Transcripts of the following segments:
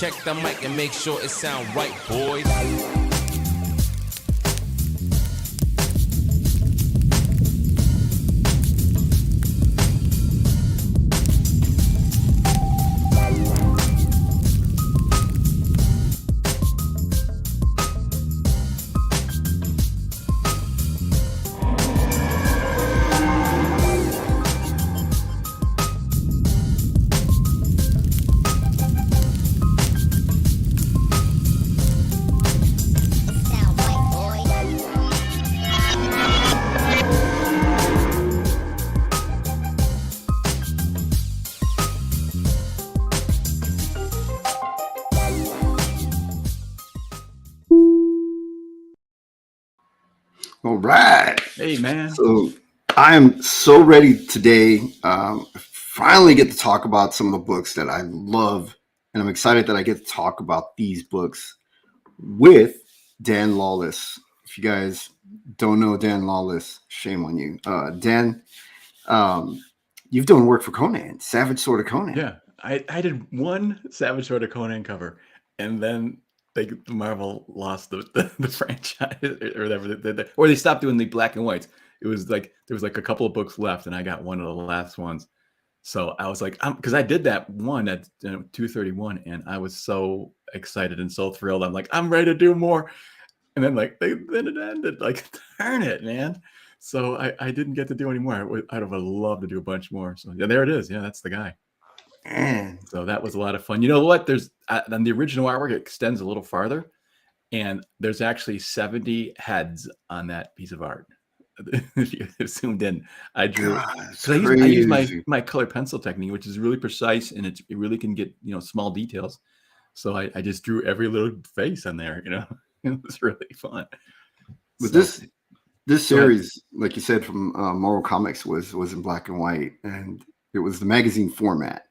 Check the mic and make sure it sound right, boys. All right. Hey, man. So I am so ready today. Finally get to talk about some of the books that I love. And I'm excited that I get to talk about these books with Dan Lawlis. If you guys don't know Dan Lawlis, shame on you. Dan, you've done work for Conan, Savage Sword of Conan. Yeah, I did one Savage Sword of Conan cover, and then Marvel lost the franchise or whatever, or they stopped doing the black and whites. It was like there was like a couple of books left, and I got one of the last ones. So I was like, because I did that one at 231, and I was so excited and so thrilled. I'm like, I'm ready to do more. And then then it ended. Like, darn it, man. So I didn't get to do any more. I'd have loved to do a bunch more. So yeah, there it is. Yeah, that's the guy. Man. So that was a lot of fun. You know what? There's on the original artwork, it extends a little farther, and there's actually 70 heads on that piece of art. If you zoomed in, I drew. I use my color pencil technique, which is really precise, and it really can get small details. So I just drew every little face on there. It was really fun. But this series, like you said, from Marvel Comics was in black and white, and it was the magazine format.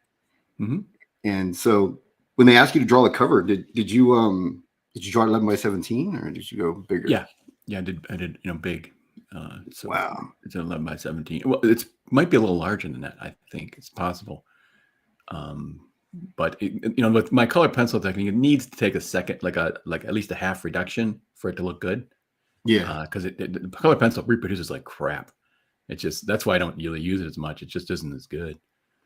Mm-hmm. And so when they asked you to draw the cover, did you draw 11 by 17 or did you go bigger? Yeah, I did big. So wow, it's 11 by 17. Well, it might be a little larger than that. I think it's possible. But with my color pencil technique, it needs to take a second, like at least a half reduction for it to look good. Yeah, because the color pencil reproduces like crap. That's why I don't really use it as much. It just isn't as good.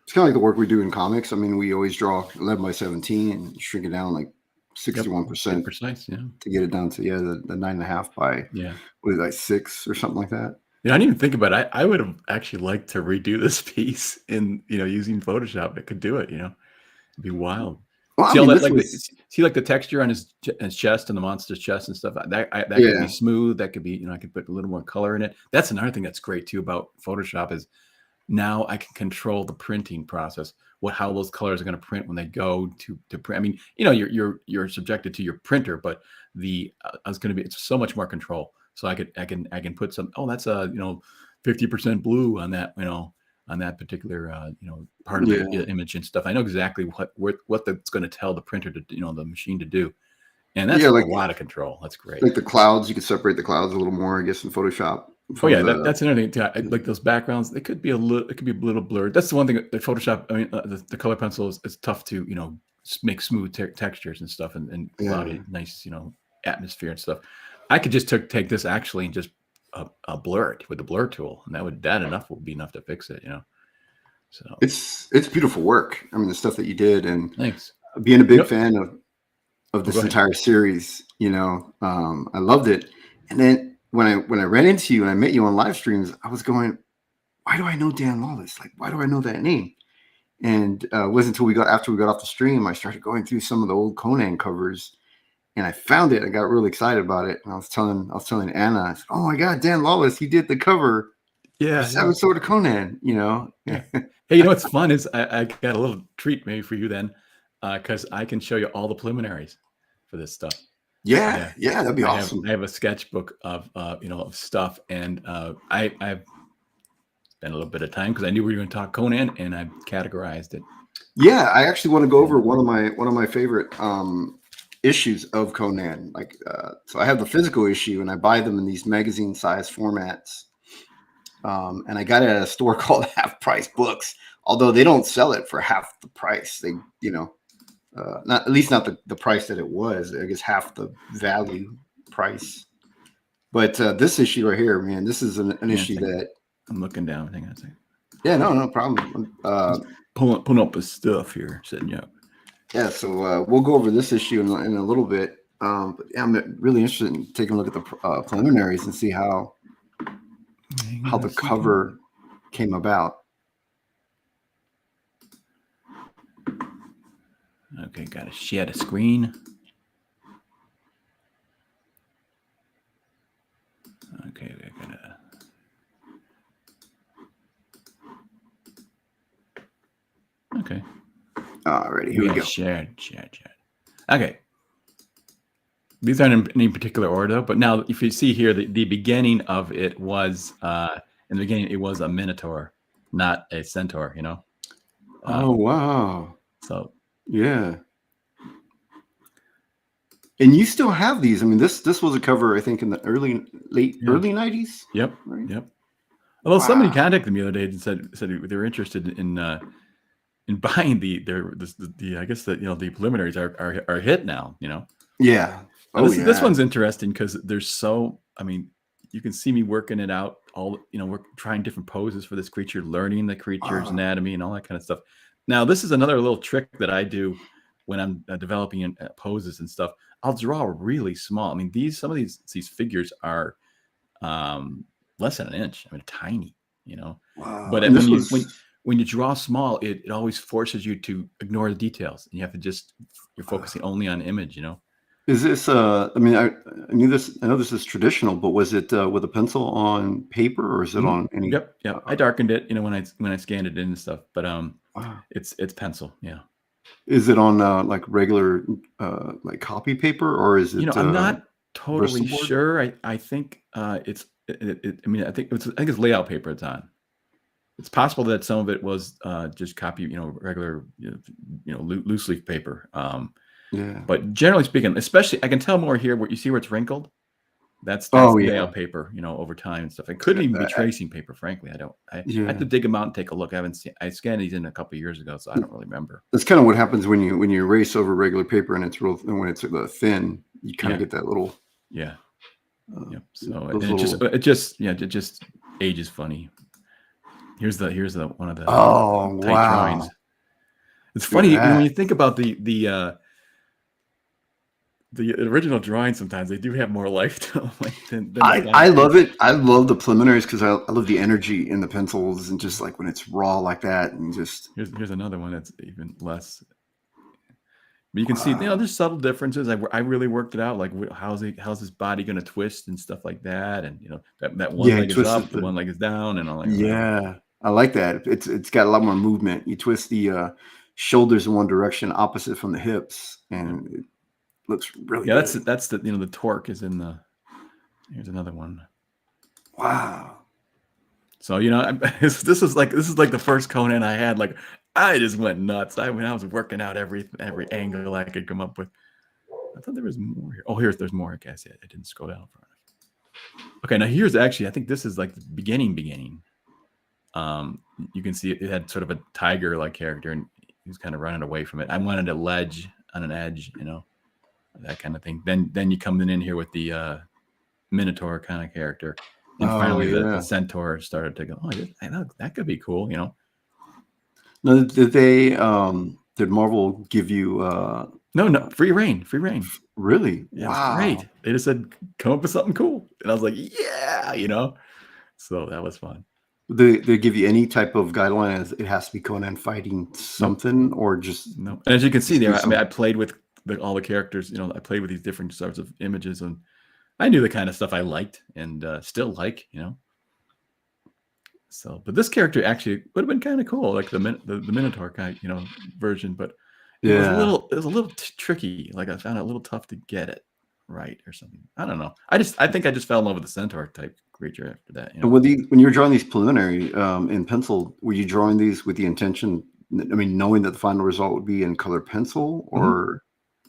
It's kind of like the work we do in comics. I mean, we always draw 11 by 17 and shrink it down like 61% precise, yeah, to get it down to the 9.5 by what is that, 6 or something like that. Yeah, I didn't even think about it. I would have actually liked to redo this piece in using Photoshop. It could do it. It'd be wild. Well, See the texture on his chest and the monster's chest and stuff. That could be smooth. That could be I could put a little more color in it. That's another thing that's great too about Photoshop is now I can control the printing process. How those colors are going to print when they go to print. I mean, you're subjected to your printer, but it's so much more control. So I can put some. Oh, that's a 50% blue on that on that particular part of the image and stuff. I know exactly what that's going to tell the printer to the machine to do, and that's a lot of control. That's great. Like the clouds, you can separate the clouds a little more, I guess, in Photoshop. Oh yeah, that's another thing. Like those backgrounds, they could be a little blurred. That's the one thing that Photoshop. I mean, the color pencil is tough to make smooth textures and stuff and cloudy, nice atmosphere and stuff. I could just take this actually and just blur it with the blur tool, and would be enough to fix it. So it's beautiful work. I mean, the stuff that you did, and thanks. Being a big fan of this entire series, I loved it. And then when I ran into you and I met you on live streams, I was going, why do I know Dan Lawlis? Like, why do I know that name? And it wasn't until after we got off the stream, I started going through some of the old Conan covers, and I found it. I got really excited about it, and I was telling Anna, I said, "Oh my God, Dan Lawlis, he did the cover." Yeah, Savage Sword of Conan. Yeah. Hey, what's fun is I got a little treat maybe for you then, because I can show you all the preliminaries for this stuff. Yeah, that'd be awesome. I have a sketchbook of of stuff, and I've spent a little bit of time because I knew we were going to talk Conan, and I categorized it. Yeah, I actually want to go over one of my favorite issues of Conan. Like, so I have the physical issue, and I buy them in these magazine size formats. And I got it at a store called Half Price Books, although they don't sell it for half the price. They, not at least not the price that it was. I guess half the value price. But this issue right here, man, this is an issue that I'm looking down. Hang on a second. Yeah, no problem. Pulling up his stuff here, setting up. Yeah, so we'll go over this issue in a little bit. But yeah, I'm really interested in taking a look at the preliminaries and see how the cover came about. Okay, got it. She had a screen. Okay, I gotta. Okay. Alrighty, here we go. Shared. Okay. These aren't in any particular order, but now if you see here, the beginning of it was in the beginning it was a minotaur, not a centaur. You know. Oh wow! So yeah. And you still have these. I mean, this was a cover, I think, in the early 90s. Yep. Right? Yep. Although somebody contacted me the other day and said they were interested in buying the I guess that the preliminaries are a hit now. You know. Yeah. This one's interesting because there's so. I mean, you can see me working it out. We're trying different poses for this creature, learning the creature's anatomy and all that kind of stuff. Now, this is another little trick that I do when I'm developing poses and stuff. I'll draw really small. I mean, some of these figures are less than an inch. I mean, tiny, Wow. But when you draw small, it always forces you to ignore the details, and you have to you're focusing only on image, Is this? I mean, I knew this. I know this is traditional, but was it with a pencil on paper, or is it on any? Yep. I darkened it, when I scanned it in and stuff. But it's pencil. Yeah. Is it on like regular like copy paper, or is it? I'm not totally sure. I think it's. I mean, I think it's layout paper it's on. It's possible that some of it was just copy, regular, loose leaf paper. Yeah. But generally speaking, especially, I can tell more here where you see where it's wrinkled. That's layout paper, over time and stuff. It couldn't even be tracing paper, frankly. I have to dig them out and take a look. I scanned these in a couple of years ago, so I don't really remember. That's kind of what happens when you erase over regular paper and when it's thin, you kind of get that little. Yeah. Yep. So it just ages funny. Here's the one of the tight drawings. It's funny when you think about the original drawings. Sometimes they do have more life to them. I love it. I love the preliminaries because I love the energy in the pencils and just like when it's raw like that and just. Here's another one that's even less. But you can see, there's subtle differences. I really worked it out. Like how's his body going to twist and stuff like that, and that one leg is up, the one leg is down, and all that. Yeah, I like that. It's got a lot more movement. You twist the shoulders in one direction, opposite from the hips, and it looks really good. That's the the torque is in the. Here's another one. Wow. So this is like the first Conan I had. Like I just went nuts. I was working out every angle I could come up with. I thought there was more here. Oh, there's more. I guess I didn't scroll down far enough. Okay, now here's actually. I think this is like the beginning. You can see it had sort of a tiger-like character, and he was kind of running away from it. I wanted a ledge on an edge, that kind of thing. Then you come in here with the minotaur kind of character, and finally the centaur started to go. Oh, that could be cool, Now, did Marvel give you? No, free reign. Really? Yeah, wow. Great. They just said, come up with something cool. And I was like, yeah, so that was fun. They give you any type of guideline as it has to be Conan fighting something or just no. And as you can see there, I mean, I played with all the characters, I played with these different sorts of images, and I knew the kind of stuff I liked and still like, So, but this character actually would have been kind of cool, like the Minotaur kind, version, but it was a little tricky. Like I found it a little tough to get it right or something. I don't know. I think I just fell in love with the centaur type creature after that. And when you were drawing these preliminary in pencil, were you drawing these with the intention? I mean, knowing that the final result would be in color pencil, or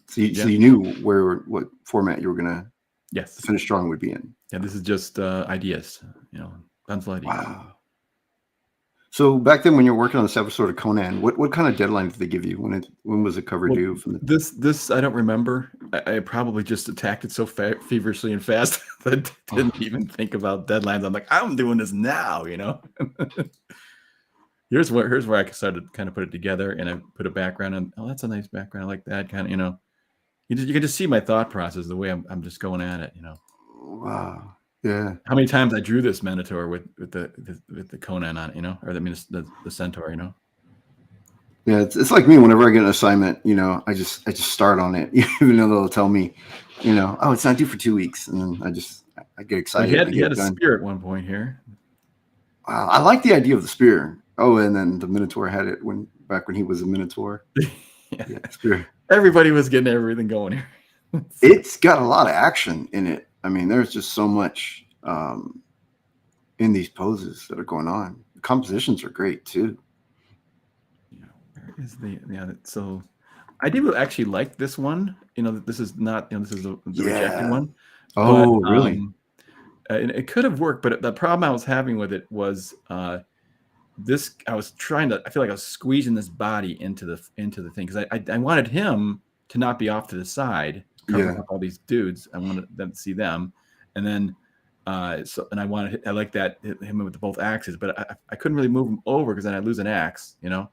so you knew what format you were gonna the finished drawing would be in. Yeah, this is just ideas. Pencil ideas. Wow. So back then, when you were working on this episode of Conan, what kind of deadline did they give you? When was the cover due? From this I don't remember. I probably just attacked it so feverishly and fast that I didn't even think about deadlines. I'm like, I'm doing this now, you know. here's where I started to kind of put it together, and I put a background on. Oh, that's a nice background. I like that kind of, you know. You can just see my thought process, the way I'm just going at it, you know. Wow. Yeah. How many times I drew this Minotaur with the Conan on it, you know, or the Centaur, you know. Yeah, it's like me. Whenever I get an assignment, you know, I just start on it, even though they'll tell me, you know, oh, it's not due for 2 weeks, and then I get excited. He had a spear at one point here. Wow, I like the idea of the spear. Oh, and then the Minotaur had it back when he was a Minotaur. Yeah, spear. Everybody was getting everything going here. It's got a lot of action in it. I mean, there's just so much in these poses that are going on. The compositions are great too. Yeah, where is so I do actually like this one. You know, this is not, you know, this is the rejected one. Oh, but, really? And it could have worked, but the problem I was having with it was I was trying to, I feel like I was squeezing this body into the thing, because I wanted him to not be off to the side, covering up all these dudes. I wanted them to see them, and then I like that him with both axes, but I couldn't really move him over because then I'd lose an axe, you know.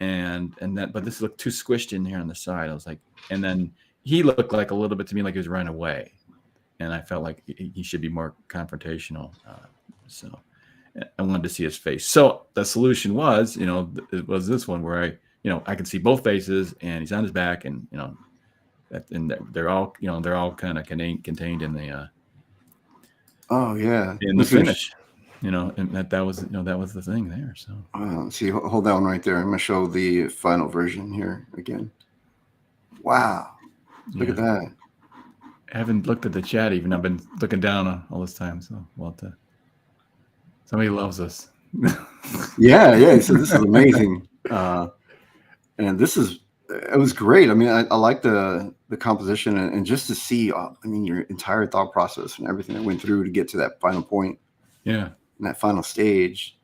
But this looked too squished in here on the side. I was like, and then he looked like a little bit to me like he was running away, and I felt like he should be more confrontational. So I wanted to see his face. So the solution was, you know, it was this one where I can see both faces, and he's on his back, and you know, they're all kind of contained in the in the finish, you know, and that was the thing there. So see, hold that one right there. I'm gonna show the final version here again. Wow, look at that. I haven't looked at the chat even. I've been looking down on all this time. So somebody loves us. yeah. So this is amazing, and it was great. I mean, I like the composition, and just to see, I mean, your entire thought process and everything that went through to get to that final point. Yeah. And that final stage.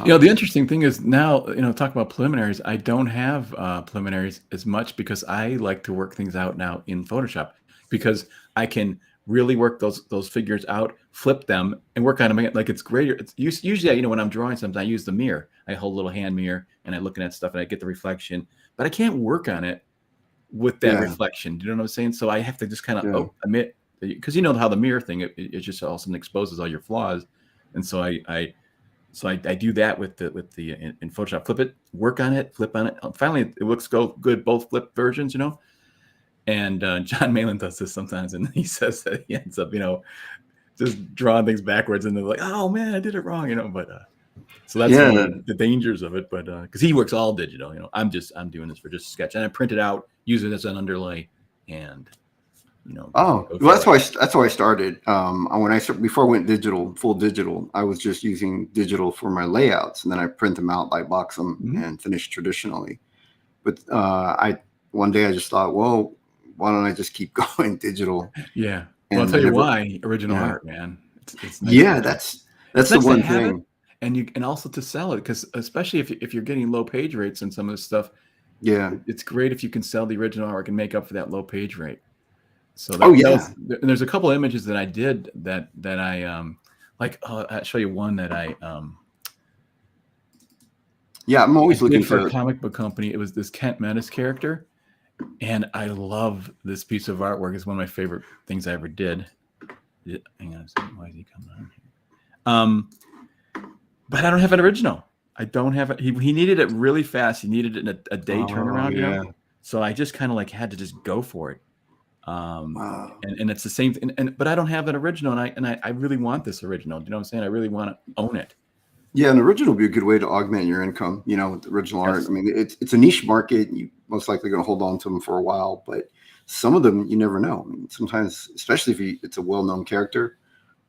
You know, the interesting thing is now, you know, talk about preliminaries. I don't have preliminaries as much because I like to work things out now in Photoshop, because I can really work those figures out, flip them, and work on them. Like, it's greater. It's usually, you know, when I'm drawing something, I use the mirror. I hold a little hand mirror, and I'm looking at stuff, and I get the reflection. But I can't work on it with that reflection. Do you know what I'm saying? So I have to just kind of admit, because you know how the mirror thing, it just all of a sudden exposes all your flaws. And so I do that with the in Photoshop. Flip it, work on it, flip on it. Finally, it looks good both flip versions, you know. And John Malin does this sometimes, and he says that he ends up, you know, just drawing things backwards, and they're like, "Oh man, I did it wrong," you know. But so that's the dangers of it. But because he works all digital, you know, I'm doing this for just a sketch, and I print it out, use it as an underlay, and you know. Oh, well, that's why I started. Before I went full digital, I was just using digital for my layouts, and then I print them out, light box them, and finish traditionally. But one day I just thought, well, why don't I just keep going digital? Yeah. Well, I'll tell you why. Original art, man. It's nice. Yeah, that's the one thing. And also to sell it, because especially if you're getting low page rates and some of this stuff, it's great if you can sell the original art and make up for that low page rate. So and there's a couple of images that I did that I like. I'll show you one that I'm always looking for a comic book company. It was this Kent Menace character, and I love this piece of artwork. It's one of my favorite things I ever did. Hang on a second, why is he coming on here? But I don't have an original. I don't have it. He needed it really fast. He needed it in a day turnaround. You know? So I just kind of like had to just go for it. And it's the same thing. But I don't have an original, and I really want this original. Do you know what I'm saying? I really want to own it. Yeah, an original would be a good way to augment your income, you know, with the original art. I mean, it's a niche market. You most likely going to hold on to them for a while, but some of them you never know. I mean, sometimes, especially if it's a well-known character,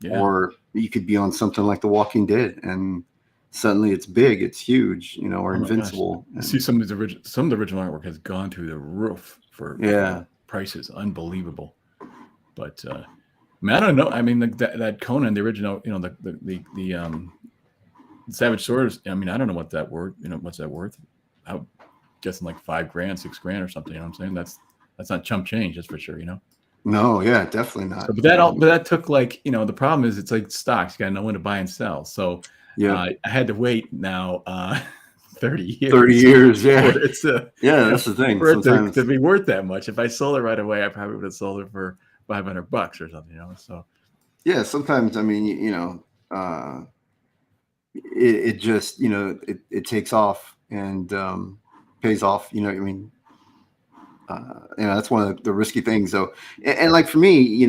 or you could be on something like The Walking Dead, and suddenly it's big, it's huge, you know, or Invincible. And see, some of the original artwork has gone through the roof for prices, unbelievable. But I mean, I don't know. I mean, that Conan, the original, you know, Savage Swords. I mean, I don't know what that word. What's that worth? I'm guessing like $5 grand, $6 grand or something. You know what I'm saying? That's not chump change. That's for sure. No, yeah, definitely not. So, but that took like the problem is it's like stocks. You got to know when to buy and sell. So I had to wait now 30 years. 30 years, yeah. It's that's the thing. For it to be worth that much. If I sold it right away, I probably would have sold it for $500 or something. So yeah, sometimes I mean, it just it takes off and pays off. I mean, that's one of the risky things. So, and like for me,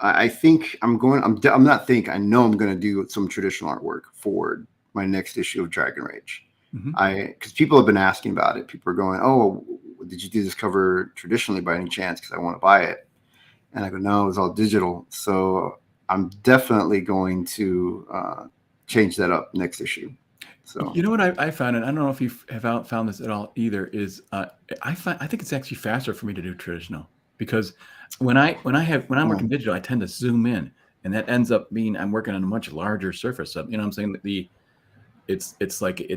I think I know I'm going to do some traditional artwork for my next issue of Dragon Rage. Because people have been asking about it. People are going, "Oh, did you do this cover traditionally by any chance? Because I want to buy it." And I go, "No, it was all digital." So I'm definitely going to change that up next issue. So you know what I found, and I don't know if you have found this at all either, is I think it's actually faster for me to do traditional, because when I'm working digital, I tend to zoom in, and that ends up being I'm working on a much larger surface. You know what I'm saying? It's like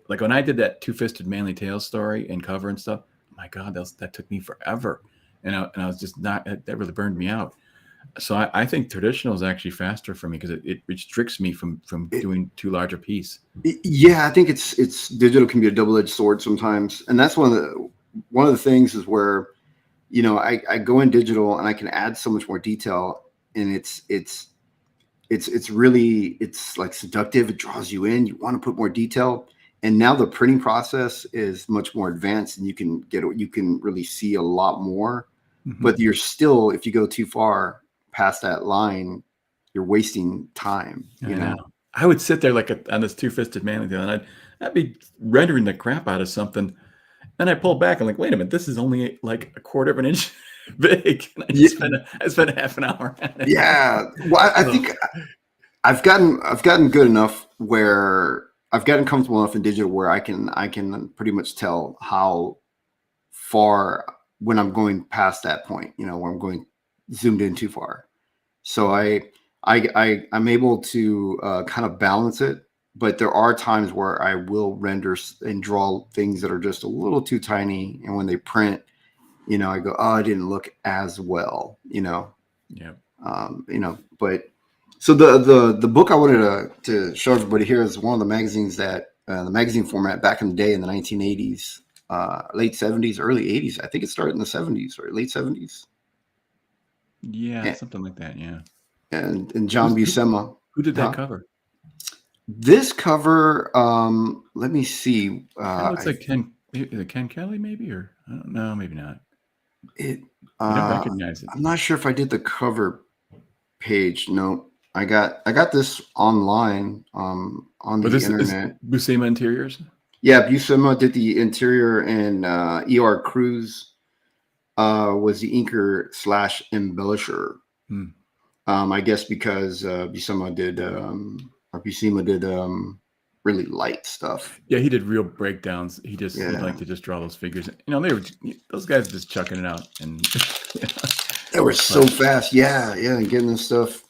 like when I did that Two-Fisted Manly Tales story and cover and stuff. My God, that took me forever, and I was just not. That really burned me out. So I think traditional is actually faster for me because it restricts me from doing too large a piece. Yeah, I think it's digital can be a double-edged sword sometimes, and that's one of the things is where I go in digital and I can add so much more detail, and it's really like seductive. It draws you in. You want to put more detail, and now the printing process is much more advanced, and you can really see a lot more. But you're still, if you go too far past that line, you're wasting time. You know? I would sit there like on this Two-Fisted Manly Tale, and I'd be rendering the crap out of something, and I pull back and like, wait a minute, this is only like a quarter of an inch big. And I spent half an hour on it. Yeah, well, I think I've gotten good enough where I've gotten comfortable enough in digital where I can pretty much tell how far when I'm going past that point, when I'm going zoomed in too far. So I'm able to kind of balance it, but there are times where I will render and draw things that are just a little too tiny, and when they print, I go, oh, it didn't look as well, Yeah. But so the book I wanted to show everybody here is one of the magazines that the magazine format back in the day in the 1980s. Late 70s, early 80s. I think it started in the 70s or late 70s. Yeah, something like that. Yeah. And John Buscema. Who did that cover? This cover, let me see. It looks like Ken Kelly, maybe, or I don't know, maybe not. I don't recognize it. I'm not sure if I did the cover page. No, I got this online on the internet. Buscema Interiors. Yeah, Buscema did the interior, and E.R. Cruz was the inker / embellisher. I guess because Buscema did really light stuff. Yeah, he did real breakdowns. He liked to just draw those figures. Those guys were just chucking it out, and they were so fast. Yeah, and getting this stuff.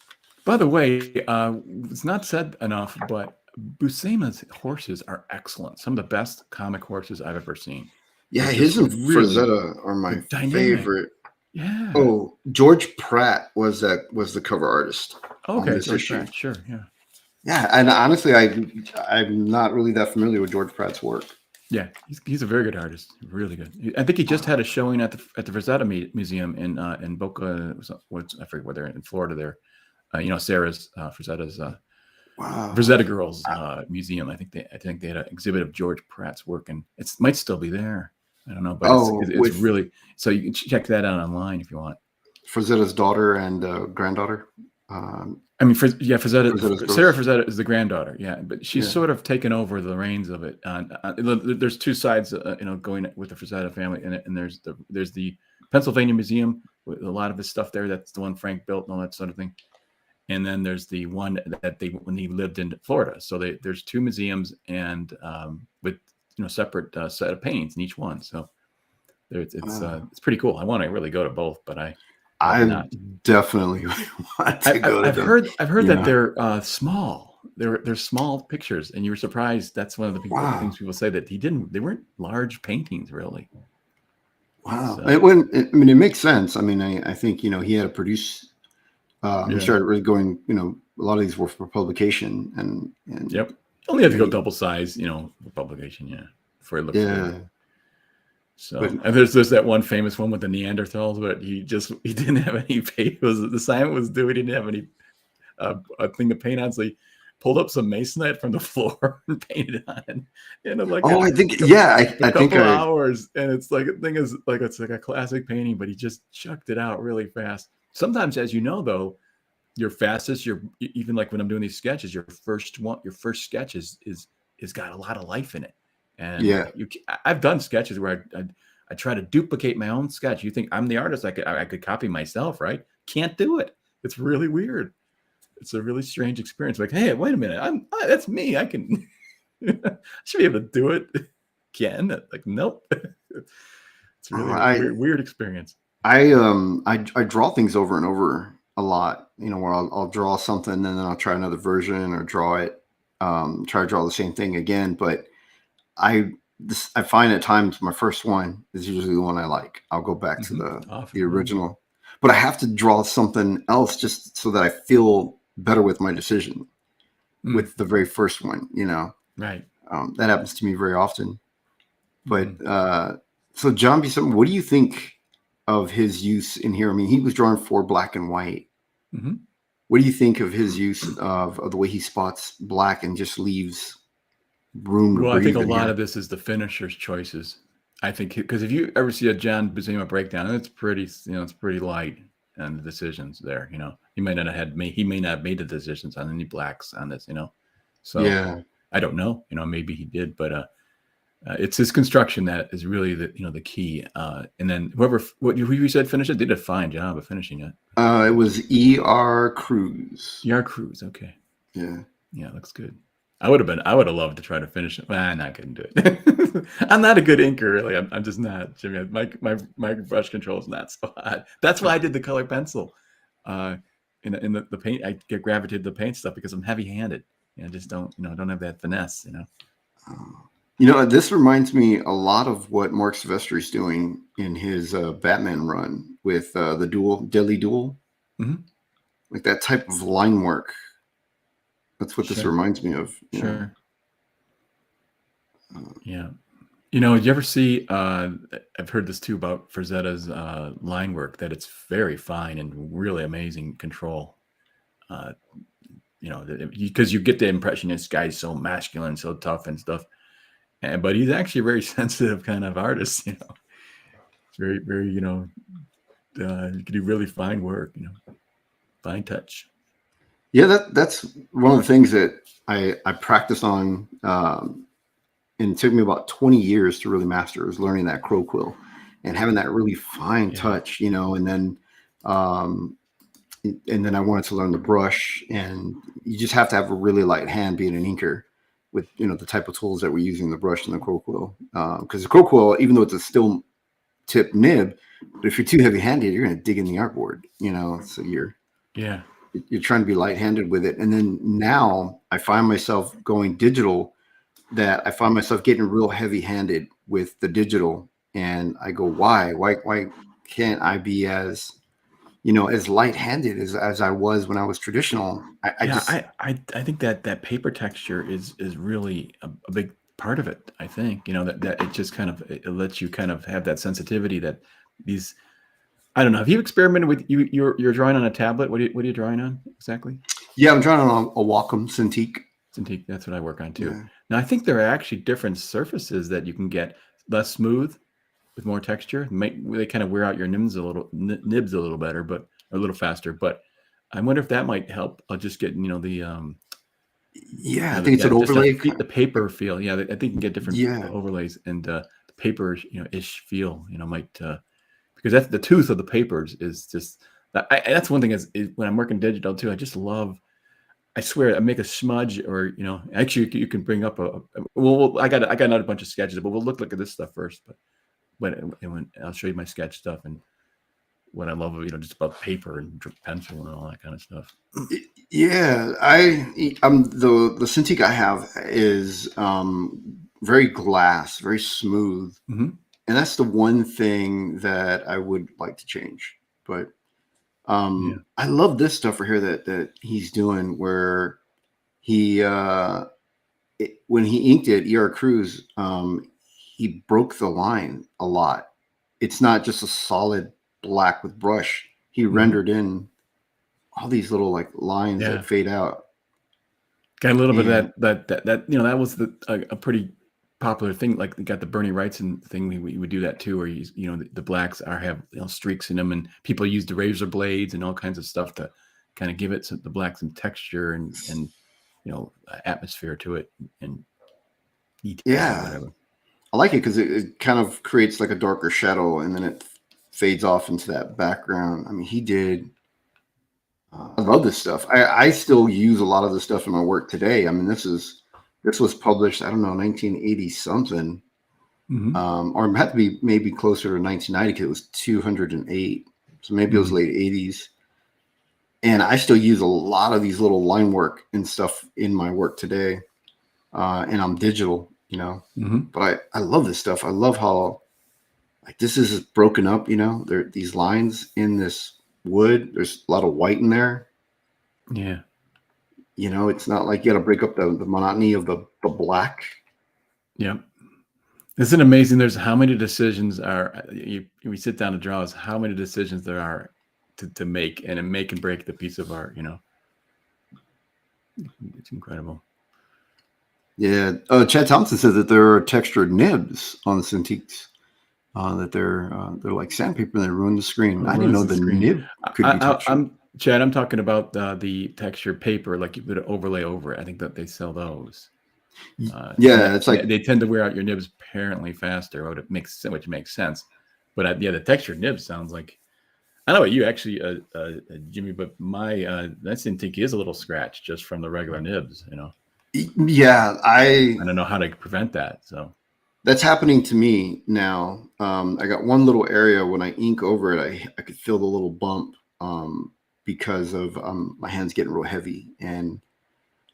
By the way, it's not said enough, but Buscema's horses are excellent. Some of the best comic horses I've ever seen. Yeah, his and Frazetta are my favorite. Yeah. Oh, George Pratt was the cover artist. Okay, George Pratt, sure, yeah. Yeah, and honestly, I'm not really that familiar with George Pratt's work. Yeah, he's a very good artist, really good. I think he just had a showing at the Frazetta Museum in Boca. I forget where they're in Florida. There, Sarah's Frazetta's. Wow. Frazetta Girls Museum. I think they had an exhibit of George Pratt's work, and it might still be there. I don't know, but it's really, so you can check that out online if you want. Frazetta's daughter and granddaughter. Frazetta. Sarah Frazetta is the granddaughter. Yeah, but she's sort of taken over the reins of it. There's two sides, going with the Frazetta family, and there's the Pennsylvania Museum with a lot of his stuff there. That's the one Frank built and all that sort of thing. And then there's the one that when he lived in Florida. So there's two museums and with separate set of paintings in each one. So it's pretty cool. I want to really go to both, but I definitely want to go to them. I've heard that they're small. They're small pictures, and you were surprised. That's one of the things people say, that they weren't large paintings really. Wow. So, it makes sense. I mean, I think, he had to produce, he started really going, a lot of these were for publication and yep. Only have to go double size, for publication. Before it looks good. So, and there's that one famous one with the Neanderthals, but he didn't have any paint. The assignment was due. He didn't have any a thing to paint on, so he pulled up some masonite from the floor and painted on. And I'm like, I think a couple hours, and it's like it's like a classic painting, but he just chucked it out really fast. Sometimes, as you know, though, your fastest, even like when I'm doing these sketches, your first sketch is got a lot of life in it. And I've done sketches where I try to duplicate my own sketch. You think I'm the artist? I could copy myself, right? Can't do it. It's really weird. It's a really strange experience. Like, hey, wait a minute, that's me. I can, I should be able to do it. Can like, nope. It's really weird experience. I draw things over and over a lot. Where I'll draw something and then I'll try another version or draw it. Try to draw the same thing again, but I find at times my first one is usually the one I like. I'll go back to the original, but I have to draw something else just so that I feel better with my decision with the very first one, Right. That happens to me very often. But so John B. Summer, what do you think of his use in here? I mean, he was drawing for black and white. Mm-hmm. What do you think of his use of the way he spots black and just leaves room to breathe? I think a lot of this is the finisher's choices. I think because if you ever see a John Buscema breakdown, it's pretty light on the decisions there. He may not have made the decisions on any blacks on this. So I don't know. Maybe he did, but it's his construction that is really the key. And then who you said finished it did a fine job of finishing it. It was E.R. Cruz. E.R. Cruz. Okay. Yeah. Yeah, looks good. I would have loved to try to finish it. Well, I couldn't do it. I'm not a good inker, really. I'm just not, Jimmy. My brush control is not so hot. That's why I did the color pencil. In the paint, I get gravitated to the paint stuff because I'm heavy-handed. I just don't have that finesse. This reminds me a lot of what Mark Silvestri's doing in his Batman run with the Deadly Duel. Mm-hmm. Like that type of line work. That's what this reminds me of. Sure. Yeah. Did you ever see, I've heard this too about Frazetta's line work, that it's very fine and really amazing control. Because you get the impression this guy's so masculine, so tough and stuff. But he's actually a very sensitive kind of artist, Very, very, he can do really fine work, fine touch. Yeah, that's one of the things that I practiced on, and it took me about 20 years to really master. Was learning that crow quill and having that really fine touch, and then I wanted to learn the brush, and you just have to have a really light hand being an inker with the type of tools that we're using, the brush and the crow quill, because the crow quill, even though it's a still tip nib, but if you're too heavy handed, you're going to dig in the artboard, so you're trying to be light-handed with it. And then now I find myself going digital, that I find myself getting real heavy-handed with the digital. And I go, why can't I be as light-handed as I was when I was traditional? I think that paper texture is really a big part of it. I think, that it just it lets you kind of have that sensitivity that these, I don't know. Have you experimented with you're drawing on a tablet? What are you drawing on exactly? Yeah, I'm drawing on a Wacom Cintiq. Cintiq, that's what I work on too. Yeah. Now I think there are actually different surfaces that you can get less smooth with more texture. They kind of wear out your nibs a little better, but a little faster. But I wonder if that might help. I'll just get I think it's an overlay. The paper feel. Yeah, I think you can get different overlays, and the paper ish feel. Might. Because that's the tooth of the papers is just that's one thing is when I'm working digital too. I just love. I swear, I make a smudge, or actually you can bring up I got another bunch of sketches, but we'll look at this stuff first. But when I'll show you my sketch stuff, and what I love, just about paper and pencil and all that kind of stuff. Yeah, the Cintiq I have is very glass, very smooth, Mm-hmm. and that's the one thing that I would like to change. But Yeah. I love this stuff right here that he's doing, where he when he inked it, E.R. Cruz, he broke the line a lot. It's not just a solid black with brush. He rendered in all these little like lines that fade out. Got a little bit of that that was a pretty popular thing. Like we got the Bernie Wrightson thing. We would do that too, where the blacks have streaks in them, and people use the razor blades and all kinds of stuff to kind of give it the black some texture and atmosphere to it and yeah, whatever. I like it because it kind of creates like a darker shadow, and then it fades off into that background. I mean, he did. I love this stuff. I still use a lot of this stuff in my work today. I mean, this was published, I don't know, 1980 something, or it had to be maybe closer to 1990 because it was 208. So maybe it was late 80s. And I still use a lot of these little line work and stuff in my work today. And I'm digital, but I love this stuff. I love how like this is broken up, there these lines in this wood. There's a lot of white in there. Yeah. It's not like you got to break up the monotony of the black. Yeah. Isn't it amazing? There's how many decisions we sit down to draw is how many decisions there are to make and make and break the piece of art, It's incredible. Yeah. Chad Thompson says that there are textured nibs on the Cintiqs. That they're like sandpaper and they ruin the screen. I didn't know the nib could be textured. Chad, I'm talking about the texture paper, like you put an overlay over it. I think that they sell those. It's like they tend to wear out your nibs apparently faster, which makes sense. But the textured nib sounds like I know what you actually, Jimmy, but my that Cintiq is a little scratched just from the regular nibs. Yeah, I don't know how to prevent that. So. That's happening to me now. I got one little area when I ink over it, I could feel the little bump because of my hands getting real heavy, and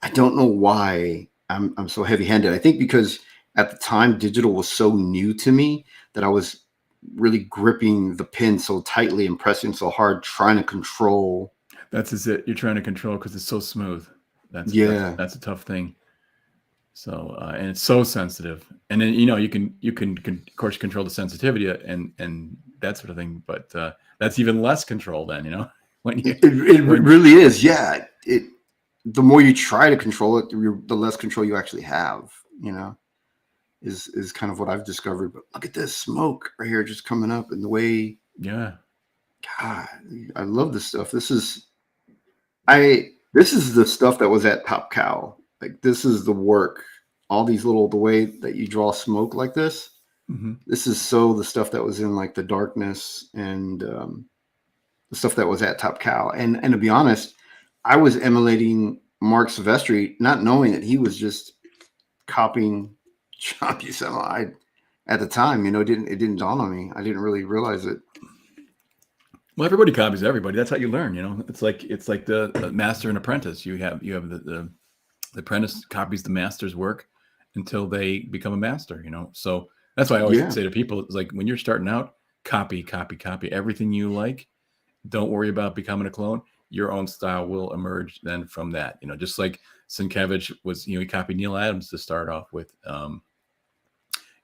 I don't know why I'm so heavy-handed. I think because at the time digital was so new to me that I was really gripping the pen so tightly and pressing so hard, trying to control. That's it. You're trying to control because it's so smooth. That's a tough thing. So and it's so sensitive, and then you can of course control the sensitivity and that sort of thing, but that's even less control then, when it really is. Yeah, the more you try to control it, the less control you actually have. Is kind of what I've discovered. But look at this smoke right here just coming up, and the way. Yeah. God, I love this stuff. This is the stuff that was at Top Cow. Like this is the work, all these the way that you draw smoke like this. This is the stuff that was in like the darkness and the stuff that was at Top Cow. And to be honest, I was emulating Mark Silvestri, not knowing that he was just copying John Buscema. At the time, it didn't dawn on me. I didn't really realize it. Well, everybody copies everybody. That's how you learn. It's like the master and apprentice. You have the apprentice copies the master's work until they become a master, So that's why I always say to people, it's like when you're starting out, copy everything you like. Don't worry about becoming a clone. Your own style will emerge then from that. Just like Sienkiewicz was, he copied Neil Adams to start off with.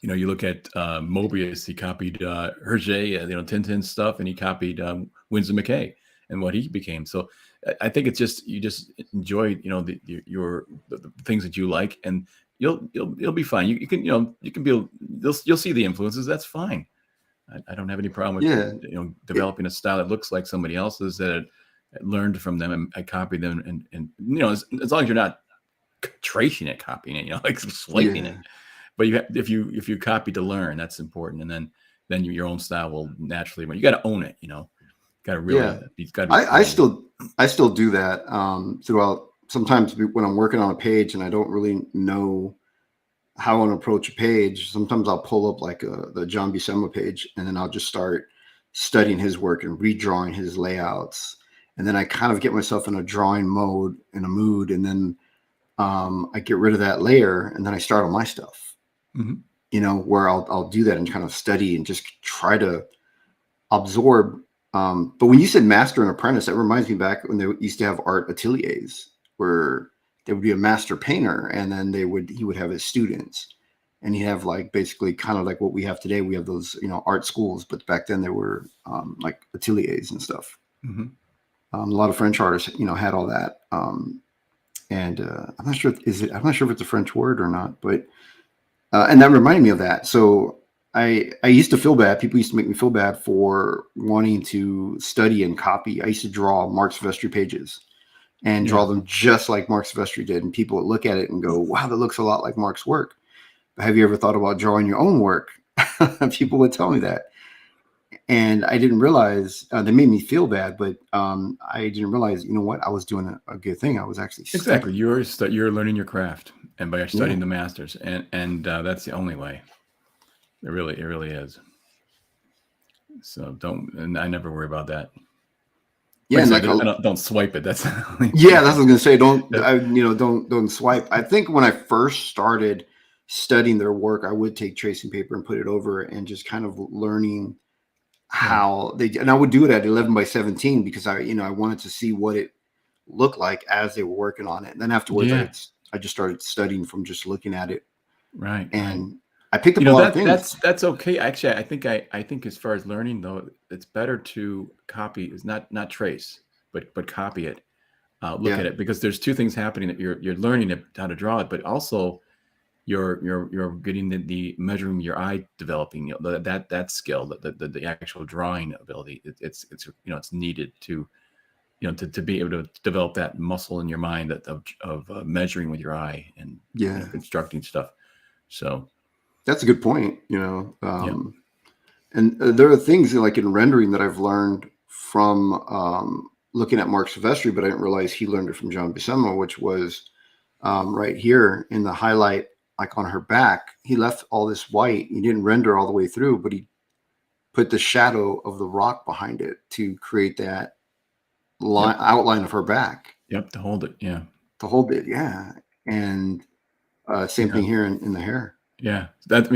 You look at Mobius, he copied Hergé, Tintin stuff, and he copied Winsor McKay and what he became. So I think it's just you just enjoy the things that you like, and you'll be fine. You can you'll see the influences. That's fine. I don't have any problem with developing a style that looks like somebody else's that I learned from them and I copied them, and as long as you're not tracing it, copying it, like swiping it. But if you copy to learn, that's important, and then your own style will naturally. You got to own it, Got to really. I still do that throughout. Sometimes when I'm working on a page and I don't really know how I want to approach a page, sometimes I'll pull up like the John Buscema page, and then I'll just start studying his work and redrawing his layouts. And then I kind of get myself in a drawing mode, in a mood, and then I get rid of that layer, and then I start on my stuff. Where I'll do that and kind of study and just try to absorb. But when you said master and apprentice, that reminds me back when they used to have art ateliers where there would be a master painter, and then he would have his students, and he'd have like basically kind of like what we have today. We have those, art schools, but back then there were like ateliers and stuff. A lot of French artists, had all that. And I'm not sure if it's a French word or not, but and that reminded me of that. So I used to feel bad. People used to make me feel bad for wanting to study and copy. I used to draw Mark Silvestri pages and draw them just like Mark Silvestri did. And people would look at it and go, wow, that looks a lot like Mark's work. But have you ever thought about drawing your own work? People would tell me that. And I didn't realize they made me feel bad, but I didn't realize, what, I was doing a good thing. I was actually exactly. You're learning your craft, and by studying the masters, and that's the only way. It really is. So and I never worry about that. Yeah, like don't swipe it. That's that's what I was gonna say. Don't swipe. I think when I first started studying their work, I would take tracing paper and put it over and just kind of learning how and I would do it at 11 by 17 because I wanted to see what it looked like as they were working on it. And then afterwards, I just started studying from just looking at it. Right. And I picked up a lot of things. That's okay. Actually, I think as far as learning though, it's better to copy is not trace, but copy it. Look at it, because there's two things happening. That you're learning how to draw it, but also you're getting the measuring your eye developing, that skill, the actual drawing ability. It's needed to be able to develop that muscle in your mind of measuring with your eye and constructing stuff. So that's a good point. And there are things like in rendering that I've learned from looking at Mark Silvestri, but I didn't realize he learned it from John Buscema, which was right here in the highlight, like on her back. He left all this white. He didn't render all the way through, but he put the shadow of the rock behind it to create that outline of her back. Yep, to hold it. Yeah. To hold it. Yeah. And same thing here in the hair. Yeah. I don't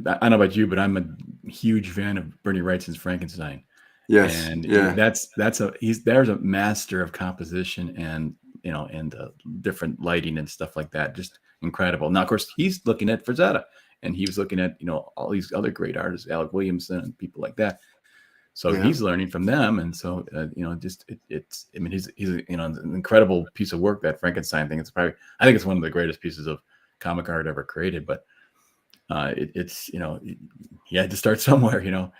know about you, but I'm a huge fan of Bernie Wrightson's Frankenstein. Yes. And there's a master of composition and different lighting and stuff like that. Just incredible. Now, of course, he's looking at Frazetta, and he was looking at all these other great artists, Alec Williamson and people like that. So he's learning from them, and so he's an incredible piece of work. That Frankenstein thing. I think it's one of the greatest pieces of comic art ever created. But he had to start somewhere.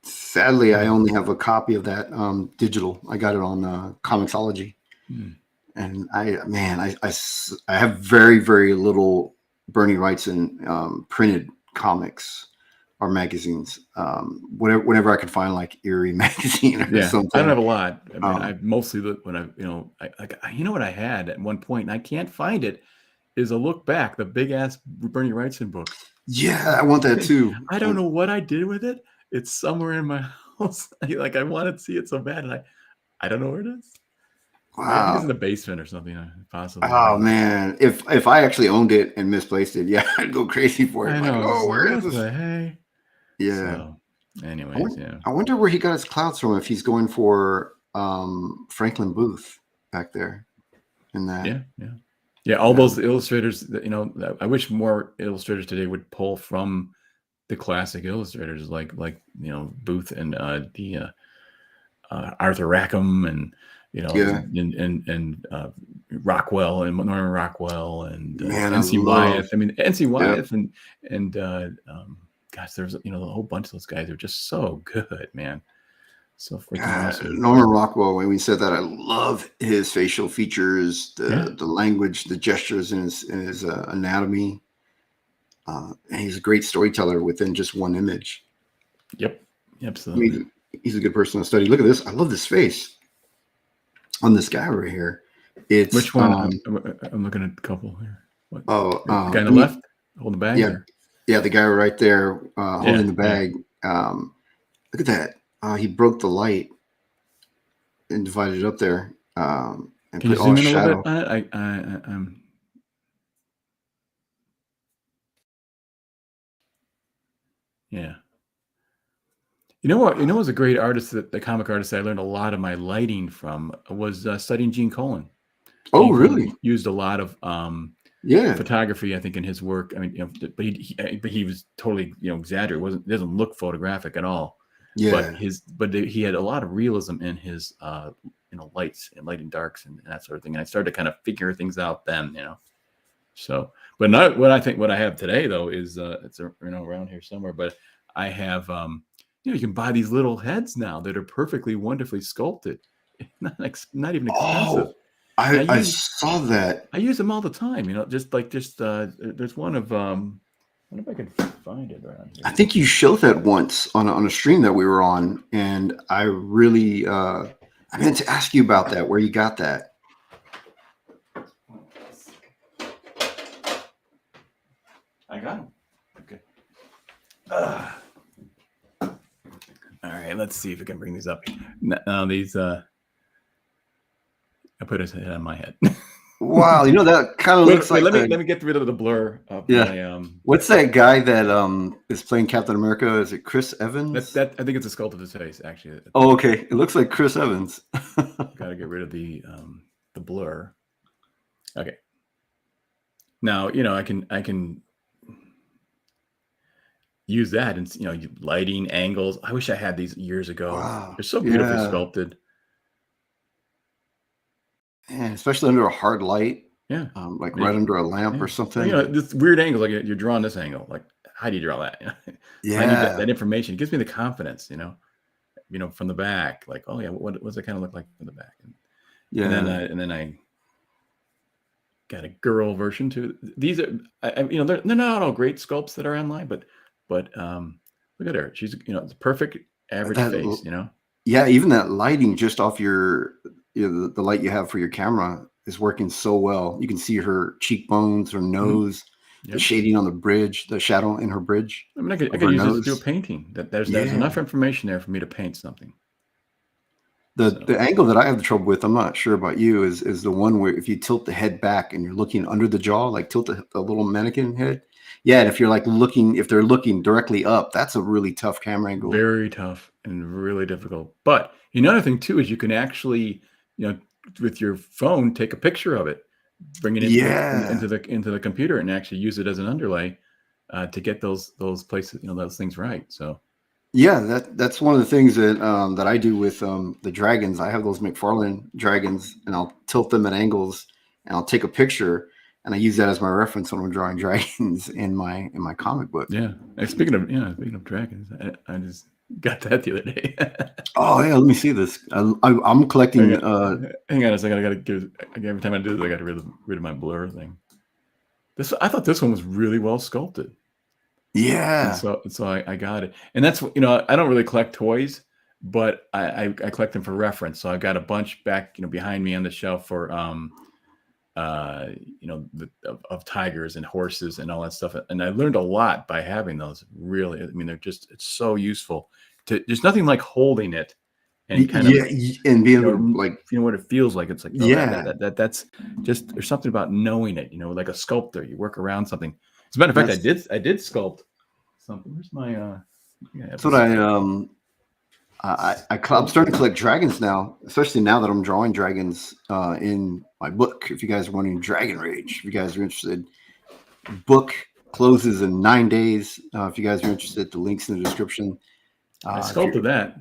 Sadly, I only have a copy of that digital. I got it on Comixology. And I have very, very little Bernie Wrightson printed comics or magazines. Whenever I could find like Eerie magazine or something. I don't have a lot. I mostly look when what I had at one point, and I can't find it, is a Look Back, the big ass Bernie Wrightson book. Yeah, I want that too. I don't know what I did with it. It's somewhere in my house. I wanted to see it so bad, and I don't know where it is. Wow. It's in the basement or something, possibly. Oh man, if I actually owned it and misplaced it, I'd go crazy for it. I know. Like, where is this? Hey. Yeah. So, anyways, I wonder where he got his clouds from. If he's going for Franklin Booth back there, in that. Yeah. All those illustrators. I wish more illustrators today would pull from the classic illustrators, like Booth and Arthur Rackham and. And Rockwell and Norman Rockwell and NC Wyeth. NC Wyeth and gosh, there's a whole bunch of those guys are just so good, man. So freaking awesome. Norman Rockwell. When we said that, I love his facial features, the language, the gestures in his anatomy. And he's a great storyteller within just one image. Yep, absolutely. He's a good person to study. Look at this. I love this face. On this guy right here, it's which one? I'm looking at a couple here. What? Oh, the guy on the left holding the bag. Yeah, the guy right there holding the bag. Look at that. He broke the light and divided it up there. And Can you put all zoom in a little shadow. bit on it? I'm yeah. You know what? You know, was a great artist, that the comic artist that I learned a lot of my lighting from was studying Gene Colan. Oh, Gene Colan really? used a lot of Yeah. photography, I think, in his work. I mean, you know, but he was totally, you know, exaggerated. It doesn't look photographic at all. Yeah. He had a lot of realism in his you know, lights and light and darks and that sort of thing. And I started to kind of figure things out then, you know. So, but not what I think. What I have today though is it's you know, around here somewhere. But I have you know, you can buy these little heads now that are perfectly wonderfully sculpted, not even expensive. Oh, And I saw that. I use them all the time. You know, just there's one of I wonder if I can find it around here. I think you showed that once on a stream that we were on, and I really I meant to ask you about that. Where you got that? I got them. Okay. All right, let's see if we can bring these up. Now these I put his head on my head. Wow, you know that kind of looks like. Let me get rid of the blur of my What's that guy that is playing Captain America? Is it Chris Evans? that I think it's a sculpt of his face, actually. Oh, okay. It looks like Chris Evans. Got to get rid of the blur. Okay. Now, you know, I can use that, and you know, lighting, angles. I wish I had these years ago. Wow. They're so beautifully Yeah. sculpted. And especially under a hard light. Yeah. Like right under a lamp or something. You know, this weird angle, like you're drawing this angle. Like, how do you draw that? Yeah. I need that information. It gives me the confidence, you know, from the back. Like, oh yeah, what does it kind of look like from the back? And then I got a girl version too. These are, you know, they're not all great sculpts that are online, but look at her. She's, you know, it's perfect average face, you know. Yeah, even that lighting just off your, you know, the light you have for your camera is working so well. You can see her cheekbones, her nose, the shading on the bridge, the shadow in her bridge. I mean, I could use this to do a painting. There's enough information there for me to paint something. The angle that I have the trouble with, I'm not sure about you, is the one where if you tilt the head back and you're looking under the jaw, like tilt the little mannequin head. Yeah, and if you're like if they're looking directly up, that's a really tough camera angle. Very tough and really difficult. But another thing too is you can actually, you know, with your phone, take a picture of it, bring it into the computer, and actually use it as an underlay to get those places, you know, those things right. So yeah, that's one of the things that that I do with the dragons. I have those McFarlane dragons, and I'll tilt them at angles, and I'll take a picture, and I use that as my reference when I'm drawing dragons in my comic book. Yeah. And speaking of dragons, I just got that the other day. Oh yeah, let me see this. I'm collecting. Hang on a second. I gotta give. Every time I do this, I got to rid of my blur thing. I thought this one was really well sculpted. Yeah. And so I got it, and that's, you know, I don't really collect toys, but I collect them for reference. So I've got a bunch back, you know, behind me on the shelf for you know, of tigers and horses and all that stuff. And I learned a lot by having those. Really, I mean, it's so useful. There's nothing like holding it and kind of and being able to, like, you know what it feels like. It's like, oh, that's just, there's something about knowing it. You know, like a sculptor, you work around something. As a matter of fact, I did sculpt something. Where's my that's what I'm starting to collect dragons now, especially now that I'm drawing dragons in my book. If you guys are wanting Dragon Rage, if you guys are interested, book closes in 9 days. If you guys are interested, the link's in the description. I sculpted that.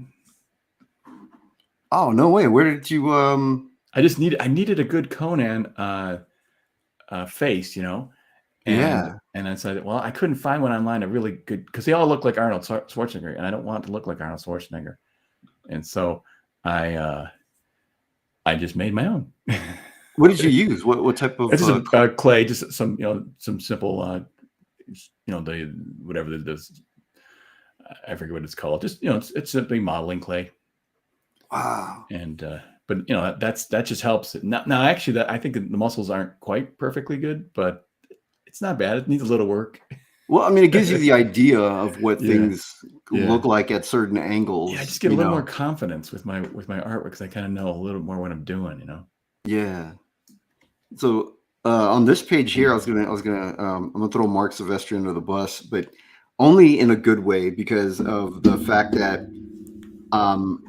Oh, no way. Where did you I needed a good Conan face, you know. And I said, well, I couldn't find one online a really good, because they all look like Arnold Schwarzenegger, and I don't want to look like Arnold Schwarzenegger. And so I just made my own. What did you use? What type of? It's just clay, just some, you know, some simple, you know, whatever this, I forget what it's called. Just, you know, it's simply modeling clay. Wow. And but you know, that just helps. Now actually, I think the muscles aren't quite perfectly good, but it's not bad. It needs a little work. Well, I mean, it gives you the idea of what Yeah. things look like at certain angles. Yeah, I just get a little more confidence with my artwork because I kind of know a little more what I'm doing, Yeah. So on this page here, I'm gonna throw Mark Silvestri under the bus, but only in a good way because of the fact that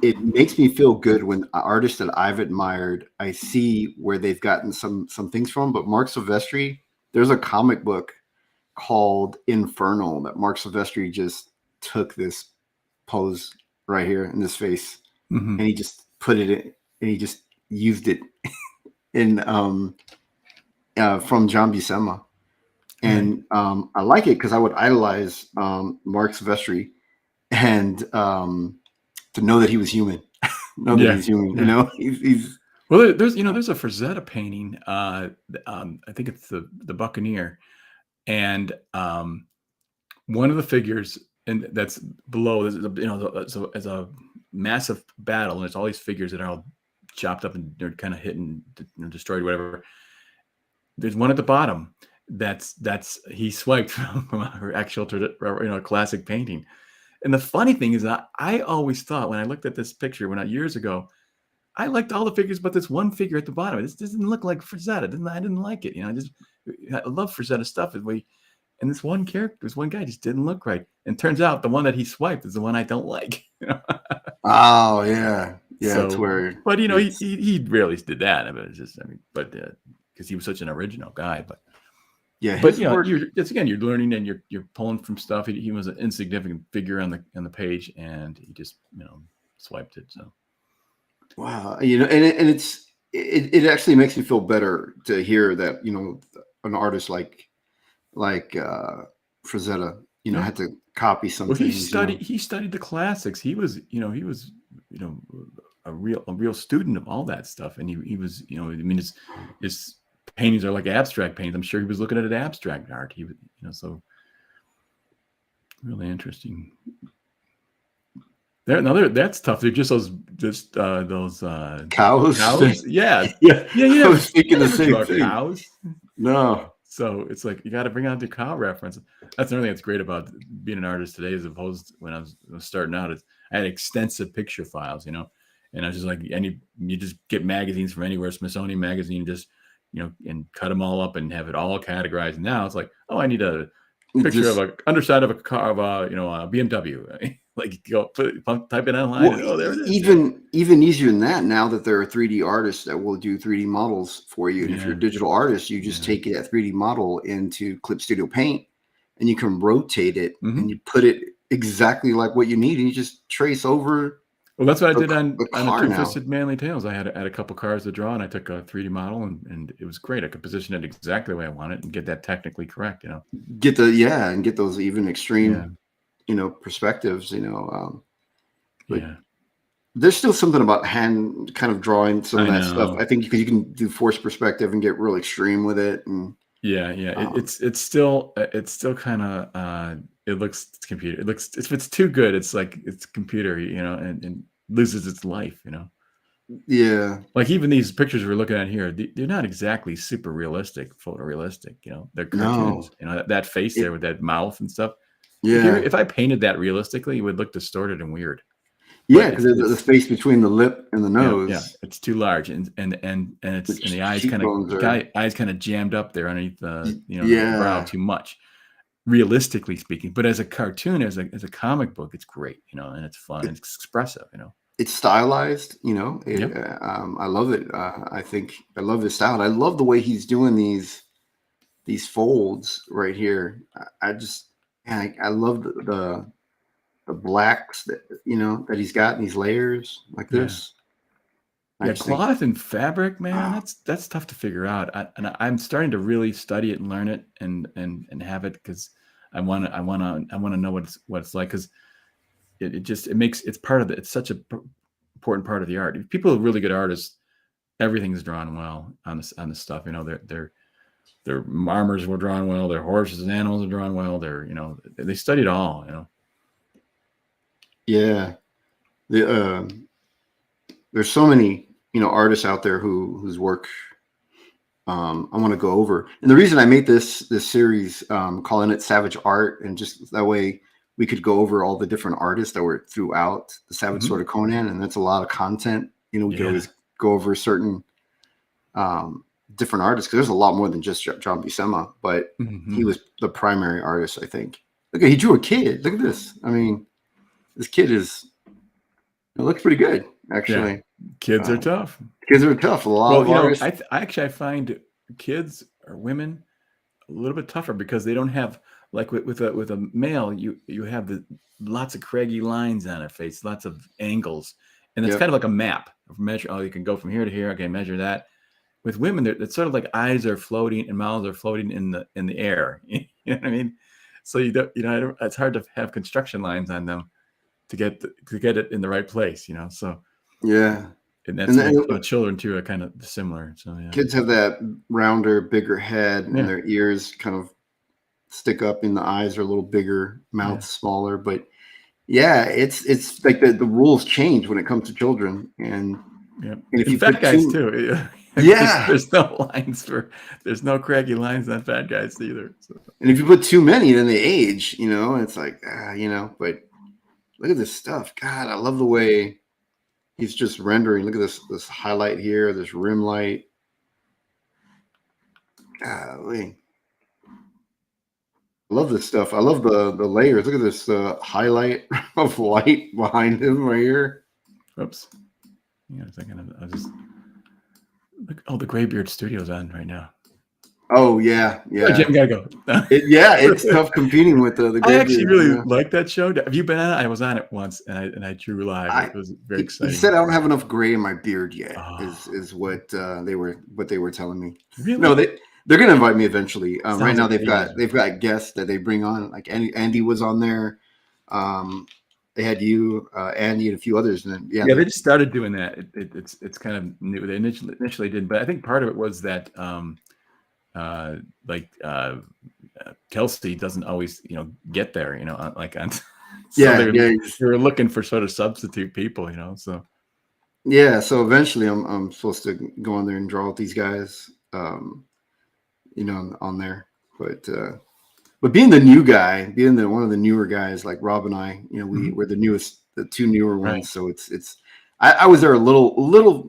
it makes me feel good when artists that I've admired, I see where they've gotten some things from. But Mark Silvestri, there's a comic book called Infernal that Mark Silvestri just took this pose right here in his face, and he just put it in, and he just used it in from John Buscema. And I like it because I would idolize Mark Silvestri, and to know that he was human, that he's human. You know, he's well. There's there's a Frazetta painting. I think it's the Buccaneer, and one of the figures, and that's below. As a massive battle, and it's all these figures that are all chopped up and they're kind of hit and destroyed, whatever. There's one at the bottom that's he swiped from our actual classic painting. And the funny thing is that I always thought when I looked at this picture years ago, I liked all the figures, but this one figure at the bottom, this doesn't look like Frazetta. I didn't like it. I love Frazetta stuff. And this one character, this one guy just didn't look right. And turns out the one that he swiped is the one I don't like. Oh yeah. Yeah, so, it's where. But he rarely did that. I mean, it's just because he was such an original guy. But yeah, but you're learning and you're pulling from stuff. He was an insignificant figure on the page, and he just swiped it. So wow, and it actually makes me feel better to hear that an artist like Frazetta had to copy something. Well, he studied the classics. He was a real student of all that stuff, and he was I mean his paintings are like abstract paintings. I'm sure he was looking at abstract art. He so really interesting. That's tough. They're just those cows. Yeah. I was thinking the same thing. Cows. No. So it's like you got to bring out the cow reference. That's another thing that's great about being an artist today, as opposed to when I was starting out. I had extensive picture files, and I was just like, you just get magazines from anywhere, Smithsonian magazine, just and cut them all up and have it all categorized. And now it's like, oh, I need a picture of a underside of a car of a BMW. Like type it online. Well, there it is. Even easier than that. Now that there are 3D artists that will do 3D models for you, and if you're a digital artist, you just take that 3D model into Clip Studio Paint, and you can rotate it and you put it exactly like what you need, and you just trace over. Well, that's what I did on the Two-Fisted Manly Tales. I had a couple cars to draw, and I took a 3D model, and it was great. I could position it exactly the way I want it and get that technically correct. Get those even extreme. Perspectives, but there's still something about hand kind of drawing some of that stuff. I think because you can do forced perspective and get real extreme with it. And it's still kind of it looks computer. It looks, if it's too good, it's like it's computer, and loses its life, Yeah. Like even these pictures we're looking at here, they're not exactly super realistic, photorealistic. They're cartoons. That face there with that mouth and stuff. Yeah. If I painted that realistically, it would look distorted and weird. Yeah, because the space between the lip and the nose. Yeah, it's too large, and the eyes kind of jammed up there underneath the the brow too much. Realistically speaking, but as a cartoon, as a comic book, it's great, and it's fun, and it's expressive, It's stylized, I love it. I think I love his style. I love the way he's doing these folds right here. I love the blacks that that he's got in these layers like this. Cloth and fabric, man, that's tough to figure out. I'm starting to really study it and learn it and have it because I want to know what it's like, because it's such a important part of the art. If people are really good artists, everything's drawn well on this stuff. Their armors were drawn well. Their horses and animals are drawn well. They studied all. Yeah, there's so many artists out there whose work I want to go over. And the reason I made this series, calling it Savage Art, and just that way we could go over all the different artists that were throughout the Savage Sword of Conan, and that's a lot of content. You know, we could always go over certain different artists, because there's a lot more than just John Buscema, but he was the primary artist, I think. Look at, he drew a kid. Look at this. I mean, this kid it looks pretty good, actually. Yeah. Kids are tough. Kids are tough. A lot of artists. I find kids or women a little bit tougher, because they don't have, like with a male, you have lots of craggy lines on their face, lots of angles, and it's kind of like a map of measure. Oh, you can go from here to here. Okay, measure that. With women, it's sort of like eyes are floating and mouths are floating in the air. You know what I mean? So it's hard to have construction lines on them to get it in the right place. You know, so yeah. And that's why children too are kind of similar. So yeah. Kids have that rounder, bigger head, and their ears kind of stick up, and the eyes are a little bigger, mouth smaller. But yeah, it's like the rules change when it comes to children, and if you fat guys too. Yeah. There's no craggy lines on fat guys either. So. And if you put too many, then they age. You know, it's like But look at this stuff. God, I love the way he's just rendering. Look at this highlight here, this rim light. Golly. I love this stuff. I love the layers. Look at this highlight of light behind him right here. Oops. Yeah, a second. I was just look. Oh, the Graybeard Studio's on right now. Oh yeah. Oh, Jim, gotta go. It's tough competing with the I actually really like that show. Have you been on it? I was on it once, and I drew live. It was very exciting. He said I don't have enough gray in my beard yet. Is what they were telling me. Really? No, they're gonna invite me eventually. Right now they've got guests that they bring on. Like Andy was on there. They had you, Andy, and a few others. And then they just started doing that. It's kind of new. They initially did, but I think part of it was that Kelsey doesn't always get there. Like on. They were looking for sort of substitute people. So. Yeah. So eventually, I'm supposed to go on there and draw with these guys. On there, but being the new guy, being one of the newer guys, like Rob and I, we're the two newer ones. Right. So I was there a little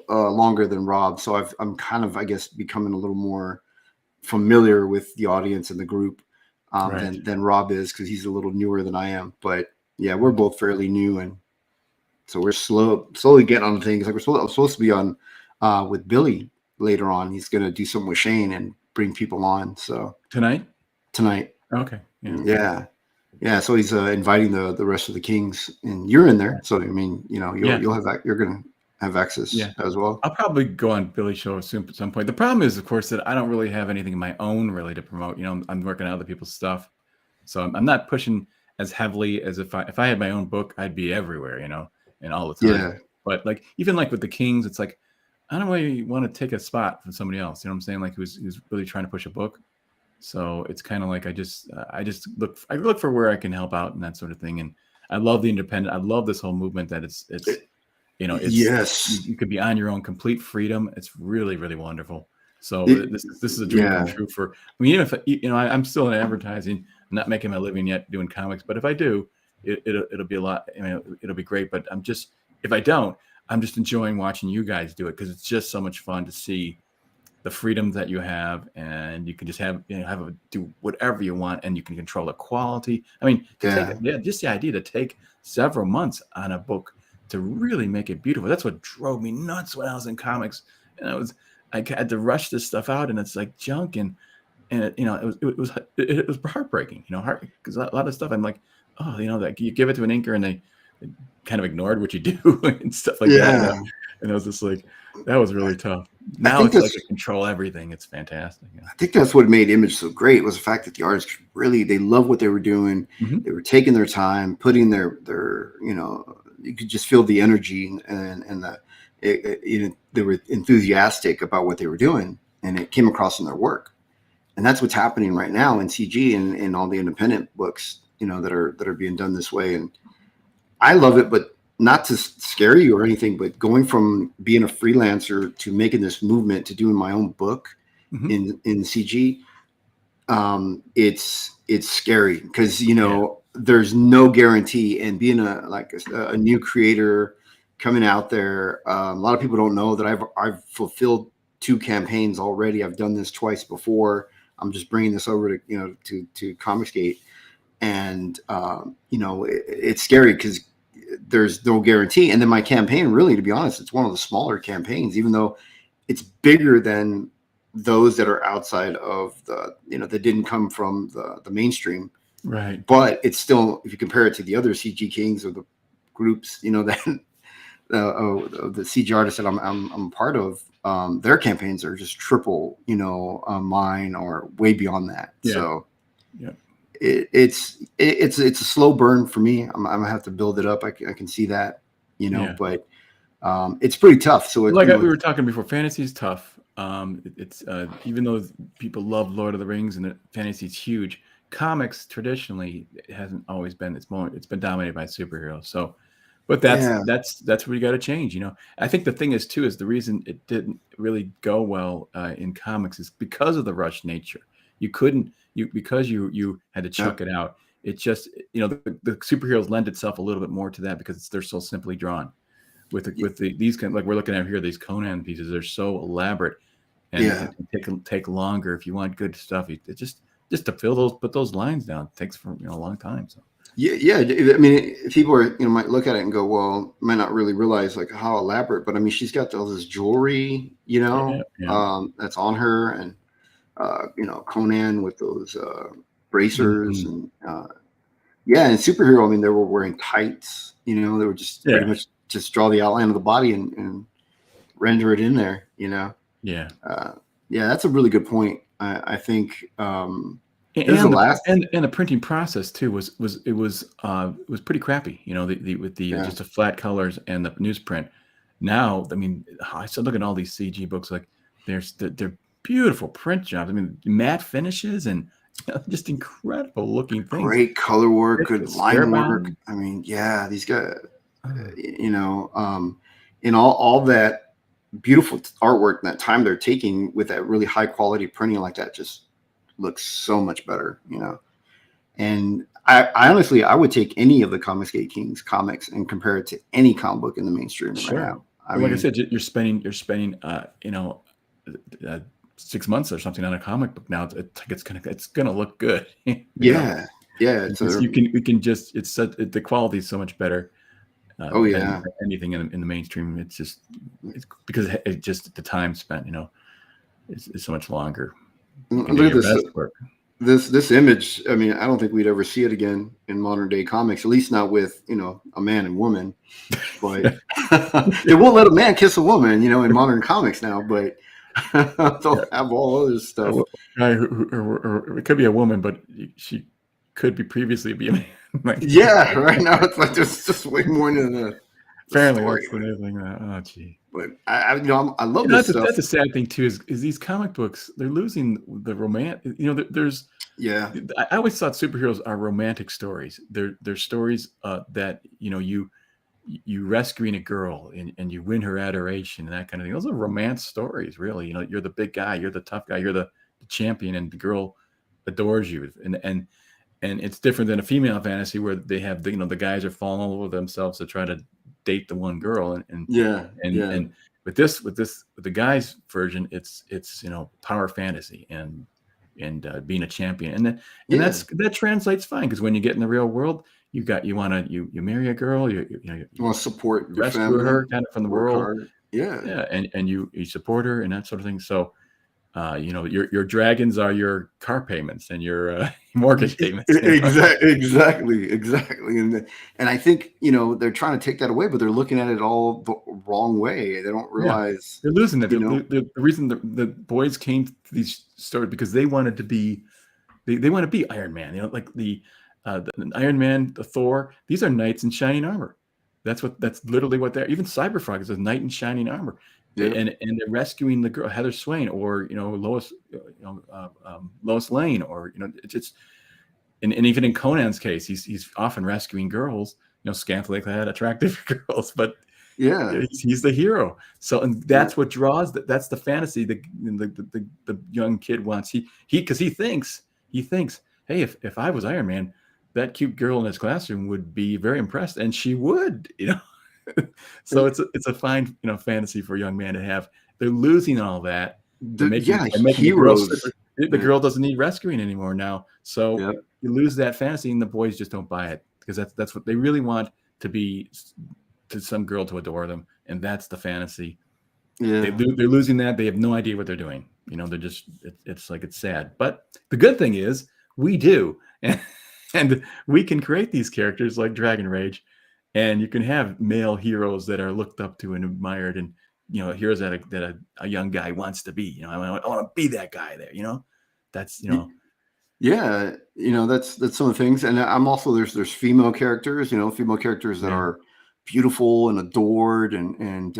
longer than Rob, so I'm kind of, I guess, becoming a little more familiar with the audience and the group than Rob is, because he's a little newer than I am. But yeah, we're both fairly new, and so we're slowly getting on things. Like I'm supposed to be on with Billy later on. He's going to do something with Shane and bring people on. So tonight. Okay. Yeah. So he's inviting the rest of the Kings, and you're in there. So I mean, you're going to have access as well. I'll probably go on Billy's show at some point. The problem is, of course, that I don't really have anything of my own really to promote. I'm working on other people's stuff, so I'm not pushing as heavily as if I had my own book, I'd be everywhere, and all the time. Yeah. But even with the Kings, it's like, I don't really want to take a spot from somebody else. You know what I'm saying? Like who's really trying to push a book. So it's kind of like I just look for where I can help out and that sort of thing. And I love the independent. I love this whole movement that it's yes, you could be on your own, complete freedom. It's really, really wonderful. So this is a dream come true for. I mean, even if I'm still in advertising, I'm not making my living yet doing comics, but if I do, it'll be a lot. It'll be great. But if I don't, I'm just enjoying watching you guys do it, because it's just so much fun to see the freedom that you have, and you can just do whatever you want, and you can control the quality. I mean, just the idea to take several months on a book to really make it beautiful. That's what drove me nuts when I was in comics, and I had to rush this stuff out, and it's like junk, and it was heartbreaking, because a lot of stuff I'm like, that you give it to an inker and they kind of ignored what you do and stuff like that. And I was just like, that was really tough. Now it's like I control everything. It's fantastic. I think that's what made Image so great, was the fact that the artists they loved what they were doing. Mm-hmm. They were taking their time, putting their you could just feel the energy, and they were enthusiastic about what they were doing, and it came across in their work. And that's what's happening right now in CG and all the independent books, that are being done this way. And I love it, but not to scare you or anything, but going from being a freelancer to making this movement to doing my own book in CG, it's scary because there's no guarantee. And being a new creator coming out there, a lot of people don't know that I've fulfilled 2 campaigns already. I've done this twice before. I'm just bringing this over to Comicsgate, and it's scary because there's no guarantee. And then my campaign, really, to be honest, it's one of the smaller campaigns, even though it's bigger than those that are outside of the, that didn't come from the mainstream. Right. But it's still, if you compare it to the other CG Kings or the groups, that the CG artists that I'm part of, their campaigns are just triple, mine or way beyond that. Yeah. So yeah. It's a slow burn for me. I'm gonna have to build it up. I can see that, but it's pretty tough. So we were talking before, fantasy is tough. It's even though people love Lord of the Rings and fantasy is huge, comics traditionally it hasn't always been. It's been dominated by superheroes. So, but that's where you got to change. I think the thing is too is the reason it didn't really go well in comics is because of the rush nature. Because you had to chuck it out. It just the superheroes lend itself a little bit more to that because they're so simply drawn. With these kind, like we're looking at here, these Conan pieces, they're so elaborate and take longer. If you want good stuff, it just to put those lines down takes for a long time. So yeah. I mean, people are might look at it and go, well, might not really realize like how elaborate. But I mean, she's got all this jewelry, that's on her, and Conan with those bracers and and superhero. I mean, they were wearing tights. They were just pretty much just draw the outline of the body and render it in there. That's a really good point. I think and the printing process too was pretty crappy. With the just the flat colors and the newsprint. Now, I mean, I still look at all these CG books, like they're beautiful print jobs. I mean, matte finishes and just incredible looking things. Great color work, good line work. I mean, these guys, in all that beautiful artwork and that time they're taking with that really high quality printing like that just looks so much better, And I honestly, I would take any of the Comicsgate Kings comics and compare it to any comic book in the mainstream right now. Like I said, you're spending 6 months or something on a comic book now. It's gonna look good. We can just the quality is so much better. Than anything in the mainstream. It's because it just the time spent, is so much longer. Look at this image. I mean, I don't think we'd ever see it again in modern day comics, at least not with a man and woman. But they won't let a man kiss a woman, in modern comics now. But they'll have all other stuff. Or it could be a woman, but she could be previously be a man. Right now it's like there's just way more than the apparently that's the thing. Oh gee. But I love this stuff. That's a sad thing too. Is these comic books, they're losing the romance. There's I always thought superheroes are romantic stories. They're stories that you rescuing a girl and you win her adoration and that kind of thing. Those are romance stories, really. You're the big guy, you're the tough guy, you're the champion, and the girl adores you. And it's different than a female fantasy where they have the guys are falling all over themselves to try to date the one girl. And with the guys version, it's power fantasy and being a champion, and that translates fine, because when you get in the real world, you marry a girl, you want to support your rescue family, her kind of from the world, hard. And you support her and that sort of thing. So your dragons are your car payments and your mortgage payments. Exactly. And I think they're trying to take that away, but they're looking at it all the wrong way. They don't realize they're losing it. The reason the boys came to these stories because they wanted to be, they want to be Iron Man. Like the Iron Man, the Thor. These are knights in shining armor. That's literally what they're. Even Cyberfrog is a knight in shining armor. Yeah. And they're rescuing the girl Heather Swain, or Lois Lane, or it's and even in Conan's case, he's often rescuing girls scantily clad, attractive girls, but Yeah. he's the hero. So, and that's what draws. That's the fantasy the young kid wants. Because he thinks, hey, if I was Iron Man, that cute girl in his classroom would be very impressed, and she would, So it's a fine, fantasy for a young man to have. They're losing all that. They're making heroes. The girl doesn't need rescuing anymore now. So you lose that fantasy, and the boys just don't buy it, because that's what they really want to be, to some girl to adore them, and that's the fantasy. They're losing that. They have no idea what they're doing. They're just it's like, it's sad. But the good thing is we do, and we can create these characters like Dragon Rage, and you can have male heroes that are looked up to and admired, and heroes that a young guy wants to be. I want to be that guy there. That's Yeah, that's some of the things, and I'm also there's female characters, female characters that are beautiful and adored, and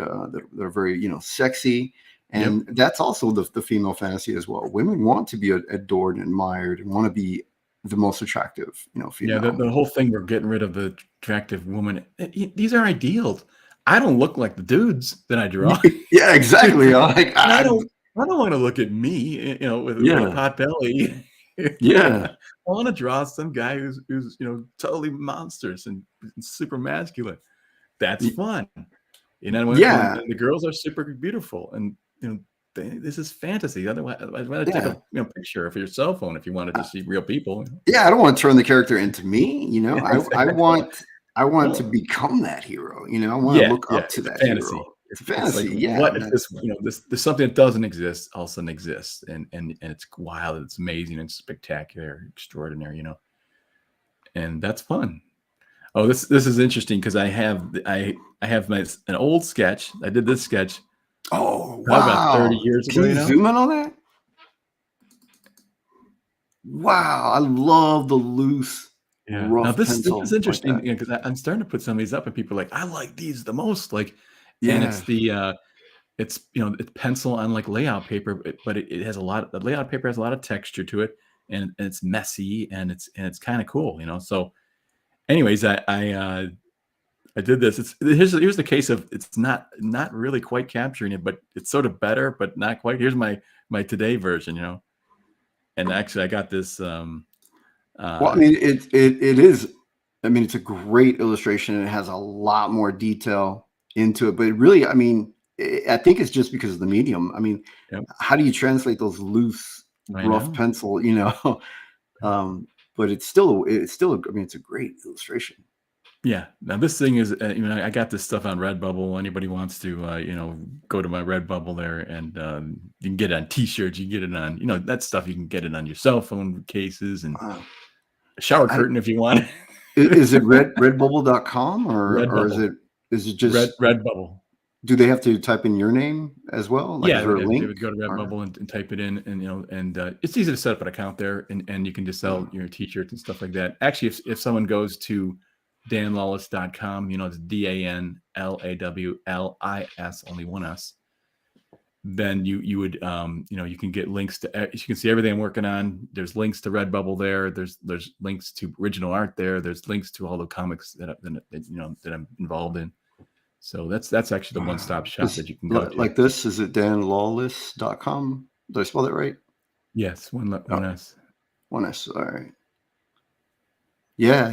they're very sexy, and that's also the female fantasy as well. Women want to be adored and admired, and want to be the most attractive, female. Yeah, the whole thing, we're getting rid of the attractive woman. These are ideals. I don't look like the dudes that I draw. Yeah, exactly. I don't want to look at me, with a pot belly. Yeah. I want to draw some guy who's totally monstrous and super masculine. That's fun. When the girls are super beautiful, and this is fantasy. Otherwise, I'd rather take a picture of your cell phone if you wanted to see real people. Yeah, I don't want to turn the character into me. I want to become that hero. I want to look up to that fantasy. Hero. It's fantasy. Like, what if this there's something that doesn't exist all of a sudden exists, and it's wild, it's amazing, and spectacular, extraordinary, and that's fun. Oh, this is interesting, because I have an old sketch. I did this sketch. Oh, wow! About 30 years ago. Can you zoom in on that? Wow, I love the loose, rough now, this pencil. is interesting, because I'm starting to put some of these up, and people are like, I like these the most. And it's it's pencil on like layout paper, but it has the layout paper has a lot of texture to it, and it's messy, and it's kind of cool, So, anyways, I did this. Here's the case of, it's not really quite capturing it, but it's sort of better, but not quite. Here's my today version, And actually, I got this. Well, I mean, it is. I mean, it's a great illustration, and it has a lot more detail into it. But it really, I mean, I think it's just because of the medium. I mean, how do you translate those loose, rough pencil? But it's still. I mean, it's a great illustration. Yeah. Now this thing is, I got this stuff on Redbubble. Anybody wants to, go to my Redbubble there, and you can get it on T-shirts. You can get it on, that stuff. You can get it on your cell phone cases, and a shower curtain if you want. Is it redbubble.com or is it just Redbubble? Do they have to type in your name as well? Like, they would go to Redbubble and type it in, and it's easy to set up an account there, and you can just sell your T-shirts and stuff like that. Actually, if someone goes to danlawlis.com, it's DANLAWLIS, only one S, then you would you can get links to, you can see everything I'm working on. There's links to Redbubble there. There's links to original art there. There's links to all the comics that I'm involved in. So that's actually the one-stop shop that you can go to. Like this, is it danlawlis.com? Did I spell that right? Yes, one S. One S. All right. Yeah,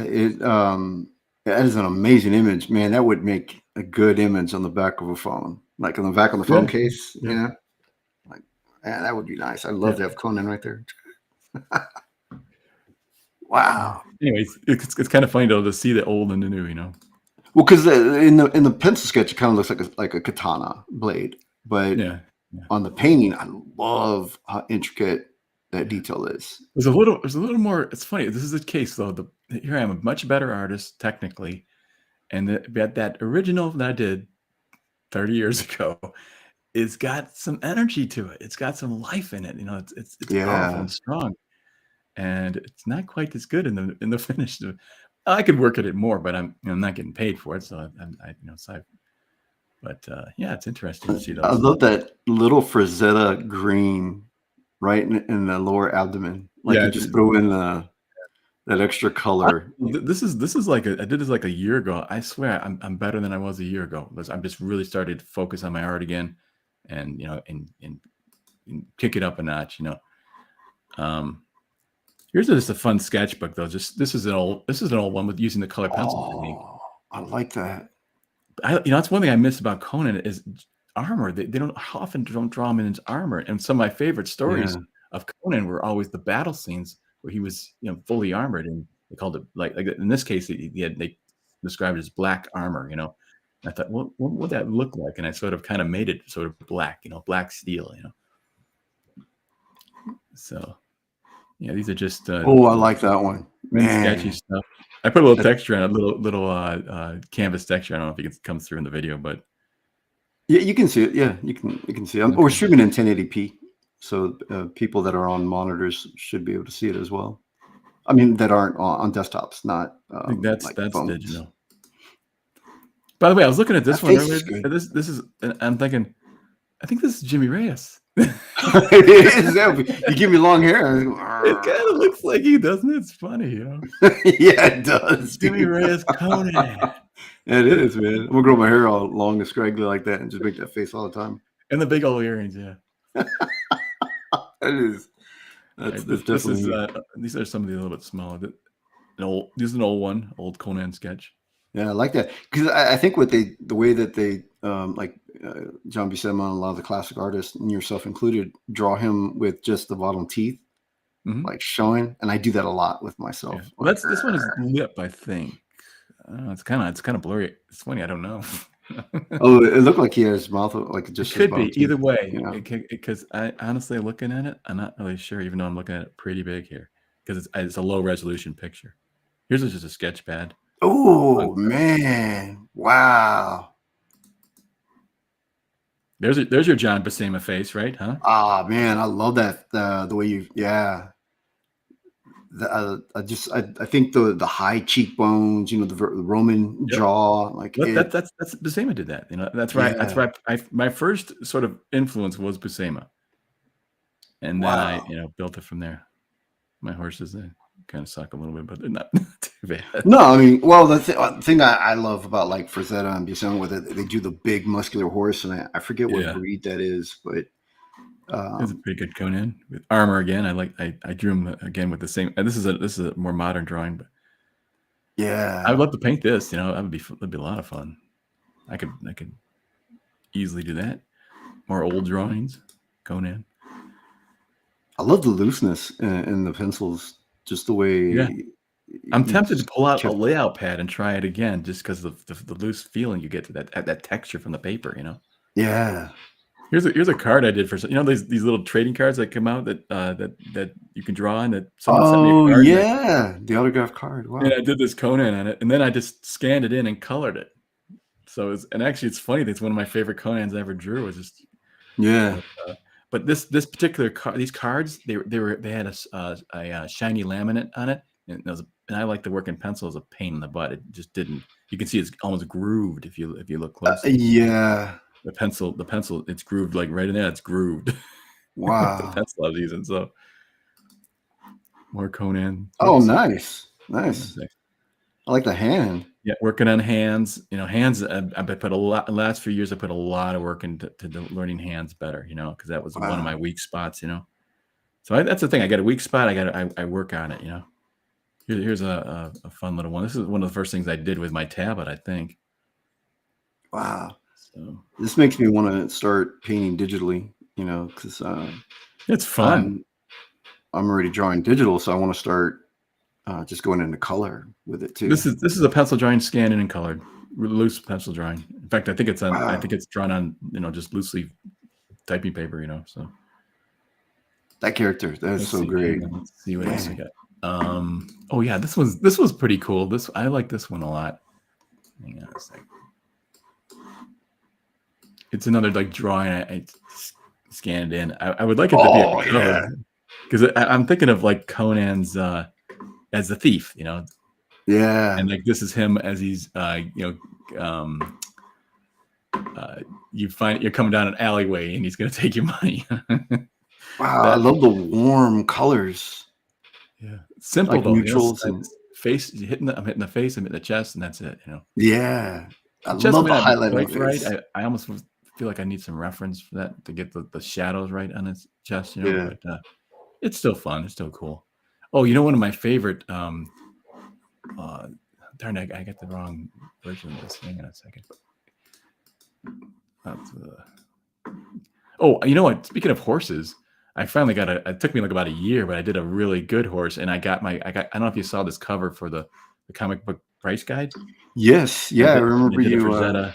that is an amazing image, man. That would make a good image on the back of a phone, like on the back of the phone case. Like, man, that would be nice. I'd love to have Conan right there. Wow. Anyways, it's kind of funny though to see the old and the new, Well, because in the pencil sketch, it kind of looks like a katana blade, but on the painting, I love how intricate that detail is. There's a little more. It's funny. This is the case though. Here I am, a much better artist technically, and that original that I did 30 years ago, it's got some energy to it. It's got some life in it. It's powerful and strong, and it's not quite as good in the finish. I could work at it more, but I'm not getting paid for it, so But it's interesting to see those. I love that little Frazetta green right in the lower abdomen. Like you just throw in the that extra color. This is like I did this like a year ago. I swear I'm better than I was a year ago. I'm just really started to focus on my art again, and and kick it up a notch. Here's just a fun sketchbook though. This is an old one with using the color pencil technique. I like that. That's one thing I miss about Conan is armor. They don't often draw him in his armor. And some of my favorite stories of Conan were always the battle scenes where he was fully armored, and they called it like in this case they described it as black armor. I thought, what would that look like? And I sort of kind of made it sort of black, black steel. So. Yeah, these are just. I like that one. Man. Sketchy stuff. I put a little texture on it, little canvas texture. I don't know if it comes through in the video, but yeah, you can see it. Yeah, you can see it. We're streaming in 1080p, so people that are on monitors should be able to see it as well. I mean, that aren't on desktops, not. I think that's phones. digital. By the way, I was looking at this one earlier. This is. I'm thinking, I think this is Jimmy Reyes. It is. You give me long hair. It kind of looks like he, doesn't it? It's funny, Yeah, it does. Jimmy Reyes Conan. It is, man. I'm gonna grow my hair all long and scraggly like that and just make that face all the time. And the big old earrings, yeah. It is. That's definitely. These are some of the a little bit smaller. This is an old one, old Conan sketch. Yeah, I like that because I think the way that they John Buscema and a lot of the classic artists, and yourself included, draw him with just the bottom teeth, like showing, and I do that a lot with myself. Yeah. Well, this one is lip, I think. It's kind of blurry. It's funny, I don't know. It looked like he had his mouth like just. It could be either way, because I honestly looking at it, I'm not really sure, even though I'm looking at it pretty big here, because it's a low resolution picture. Here's just a sketch pad. Oh man! Wow. There's your John Buscema face, right? Huh? Ah man, I love that the way you I think the high cheekbones, the Roman jaw, like that's Buscema did that. That's right. Yeah. That's right. My first sort of influence was Buscema, and then I built it from there. My horses kind of suck a little bit, but they're not too bad. No, I mean, well, the thing I love about like Frazetta and Buscema with it, they do the big muscular horse, and I forget what breed that is, but it's a pretty good Conan with armor again. I drew him again with the same. And this is a more modern drawing, but yeah, I would love to paint this. That'd be a lot of fun. I could easily do that. More old drawings, Conan. I love the looseness in the pencils. Just the way. Yeah. I'm tempted to pull out a layout pad and try it again, just because of the loose feeling you get to that texture from the paper. Yeah. Here's a card I did for these little trading cards that come out that you can draw on. That someone sent me a card, the autograph card. Wow. And I did this Conan on it, and then I just scanned it in and colored it. So it's funny. That's one of my favorite Conans I ever drew. Was just But this particular these cards, they had a shiny laminate on it, and I like to work in pencil as a pain in the butt. It just didn't. You can see it's almost grooved if you look closely. The pencil, it's grooved like right in there. It's grooved. Wow. The pencil I was using. So more Conan. Oh, nice. I like the hand. Yeah, working on hands. Hands. I put a lot. The last few years, I put a lot of work into learning hands better. Because that was one of my weak spots. So that's the thing. I got a weak spot. I work on it. Here's a fun little one. This is one of the first things I did with my tablet, I think. Wow. So this makes me want to start painting digitally. Because it's fun. I'm already drawing digital, so I want to start. Just going into color with it too. This is a pencil drawing scanned in and colored, loose pencil drawing. In fact, I think it's on. Wow. I think it's drawn on just loosely typing paper. So that character, that's so great. Let's see what else we got. Oh yeah, this was pretty cool. I like this one a lot. Hang on a sec. It's another like drawing. I scanned in. I would like it to be a cover because I'm thinking of like Conan's. As the thief, yeah, and like this is him as he's, you're coming down an alleyway and he's gonna take your money. Wow, I love the warm colors. Yeah, Simple like though. neutrals and That's face I'm hitting the face, I'm hitting the chest, and that's it. yeah. I Just love may the not be highlight on quite the right. face. I almost feel like I need some reference for that to get the shadows right on his chest, Yeah. but it's still fun. It's still cool. Oh, one of my favorite darn, I got the wrong version of this. Hang on a second. Oh, you know what? Speaking of horses, I finally got it took me like about a year, but I did a really good horse, and I don't know if you saw this cover for the comic book price guide. Yes. I Yeah. I did, remember it for you. Zeta.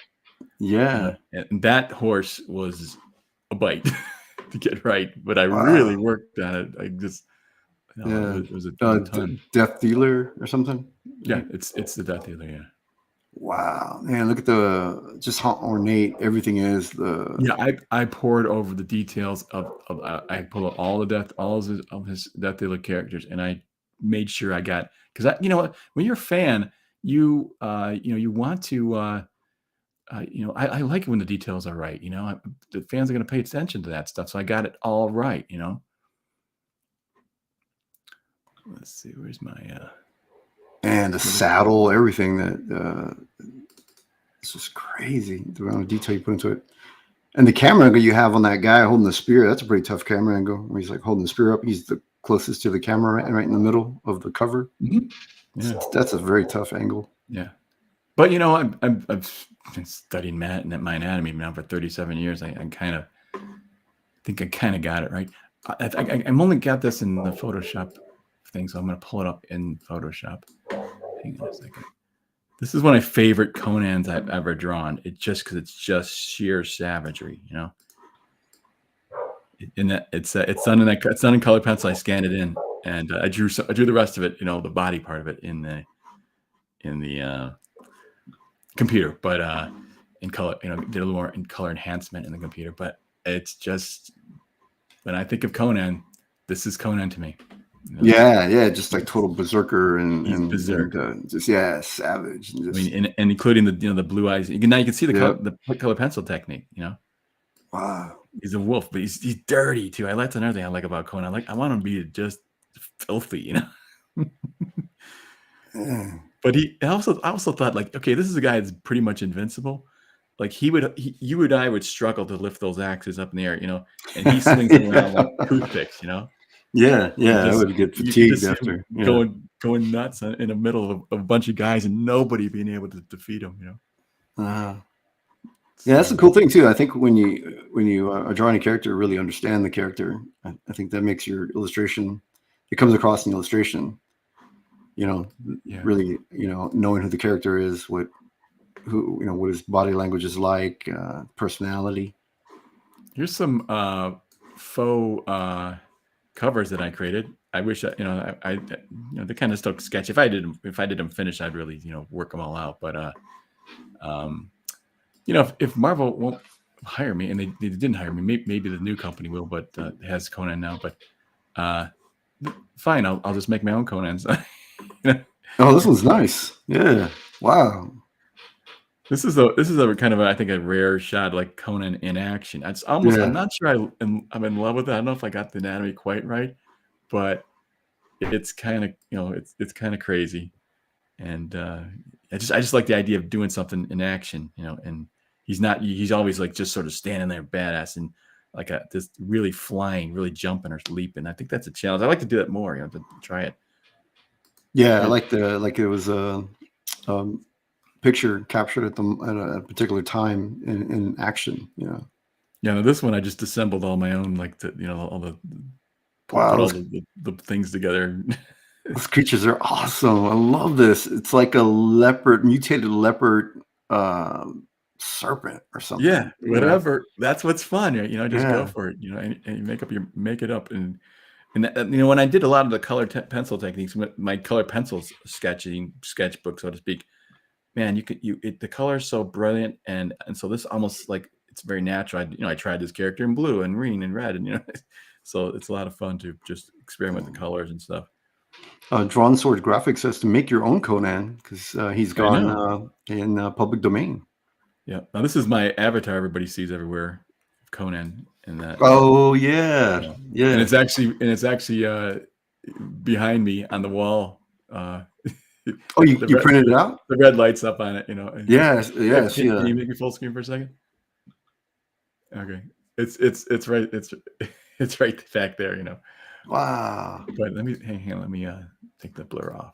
Yeah. And that horse was a bite to get right, but I really Wow. worked on it. I just, Yeah. it was a ton. Death Dealer or something. Yeah, it's the Death Dealer. Yeah. Wow, man! Look at just how ornate everything is. Yeah, I poured over the details of I pulled out all of his Death Dealer characters, and I made sure I got, because when you're a fan, you want to I like it when the details are right. The fans are going to pay attention to that stuff, so I got it all right. Let's see, where's my and the saddle, everything it's just crazy the amount of detail you put into it. And the camera angle you have on that guy holding the spear, that's a pretty tough camera angle. Where he's like holding the spear up, he's the closest to the camera, right in the middle of the cover. Mm-hmm. Yeah, that's a very tough angle. Yeah, but I've been studying my anatomy now for 37 years. I kind of think I kind of got it right. I'm only got this in the Photoshop thing, so I'm going to pull it up in Photoshop. Hang on a second. This is one of my favorite Conans I've ever drawn. Because it's just sheer savagery, And that it's done in color pencil. I scanned it in, and I drew the rest of it, the body part of it in the computer, but in color, did a little more in color enhancement in the computer. But it's just, when I think of Conan, this is Conan to me. Yeah, just like total berserker and berserk. Just savage. And and including the blue eyes. Now you can see the color pencil technique. Wow, he's a wolf, but he's dirty too. That's another thing I like about Conan. I want him to be just filthy, Yeah. But I also thought, okay, this is a guy that's pretty much invincible. Like you and I would struggle to lift those axes up in the air, and he swings them around like toothpicks, Yeah, I would get fatigued after going nuts in the middle of a bunch of guys and nobody being able to defeat him. Yeah, that's a cool thing too. I think when you are drawing a character, really understand the character. I think that makes your illustration. It comes across in the illustration. Really, knowing who the character is, what his body language is like, personality. Here's some faux covers that I created. I wish they kind of still sketchy. If I did them finished, I'd really work them all out. But if Marvel won't hire me, and they didn't hire me, maybe the new company will, but it has Conan now. But fine, I'll just make my own Conans. Oh, this one's nice. Yeah. Wow. This is a kind of I think a rare shot, like Conan in action. It's almost I'm not sure I'm in love with it. I don't know if I got the anatomy quite right, but it's kind of it's kind of crazy, and I just like the idea of doing something in action, and he's always like just sort of standing there badass and like this really flying, really jumping or leaping. I think that's a challenge. I like to do that more, to try it. Yeah, I like it was a picture captured at a particular time in action. Yeah. Yeah. No, this one I just assembled all my own, all the put all the things together. Those creatures are awesome. I love this. It's like a mutated leopard serpent or something. Yeah, whatever. That's what's fun. Just go for it. And you make it up and when I did a lot of the color pencil techniques, my color pencils sketchbook, so to speak, man, the color is so brilliant, and so this almost like it's very natural. I tried this character in blue and green and red, and so it's a lot of fun to just experiment with the colors and stuff. Drawn Sword Graphics says to make your own Conan because he's gone in public domain. Yeah, now this is my avatar. Everybody sees everywhere, Conan. And that. Oh yeah. And it's actually behind me on the wall. Oh, you printed it out? The red lights up on it, you know. Yes, yes, Can yeah. you make me full screen for a second? Okay, it's right. It's right back there, you know. Wow. But let me hang on. Let me take the blur off.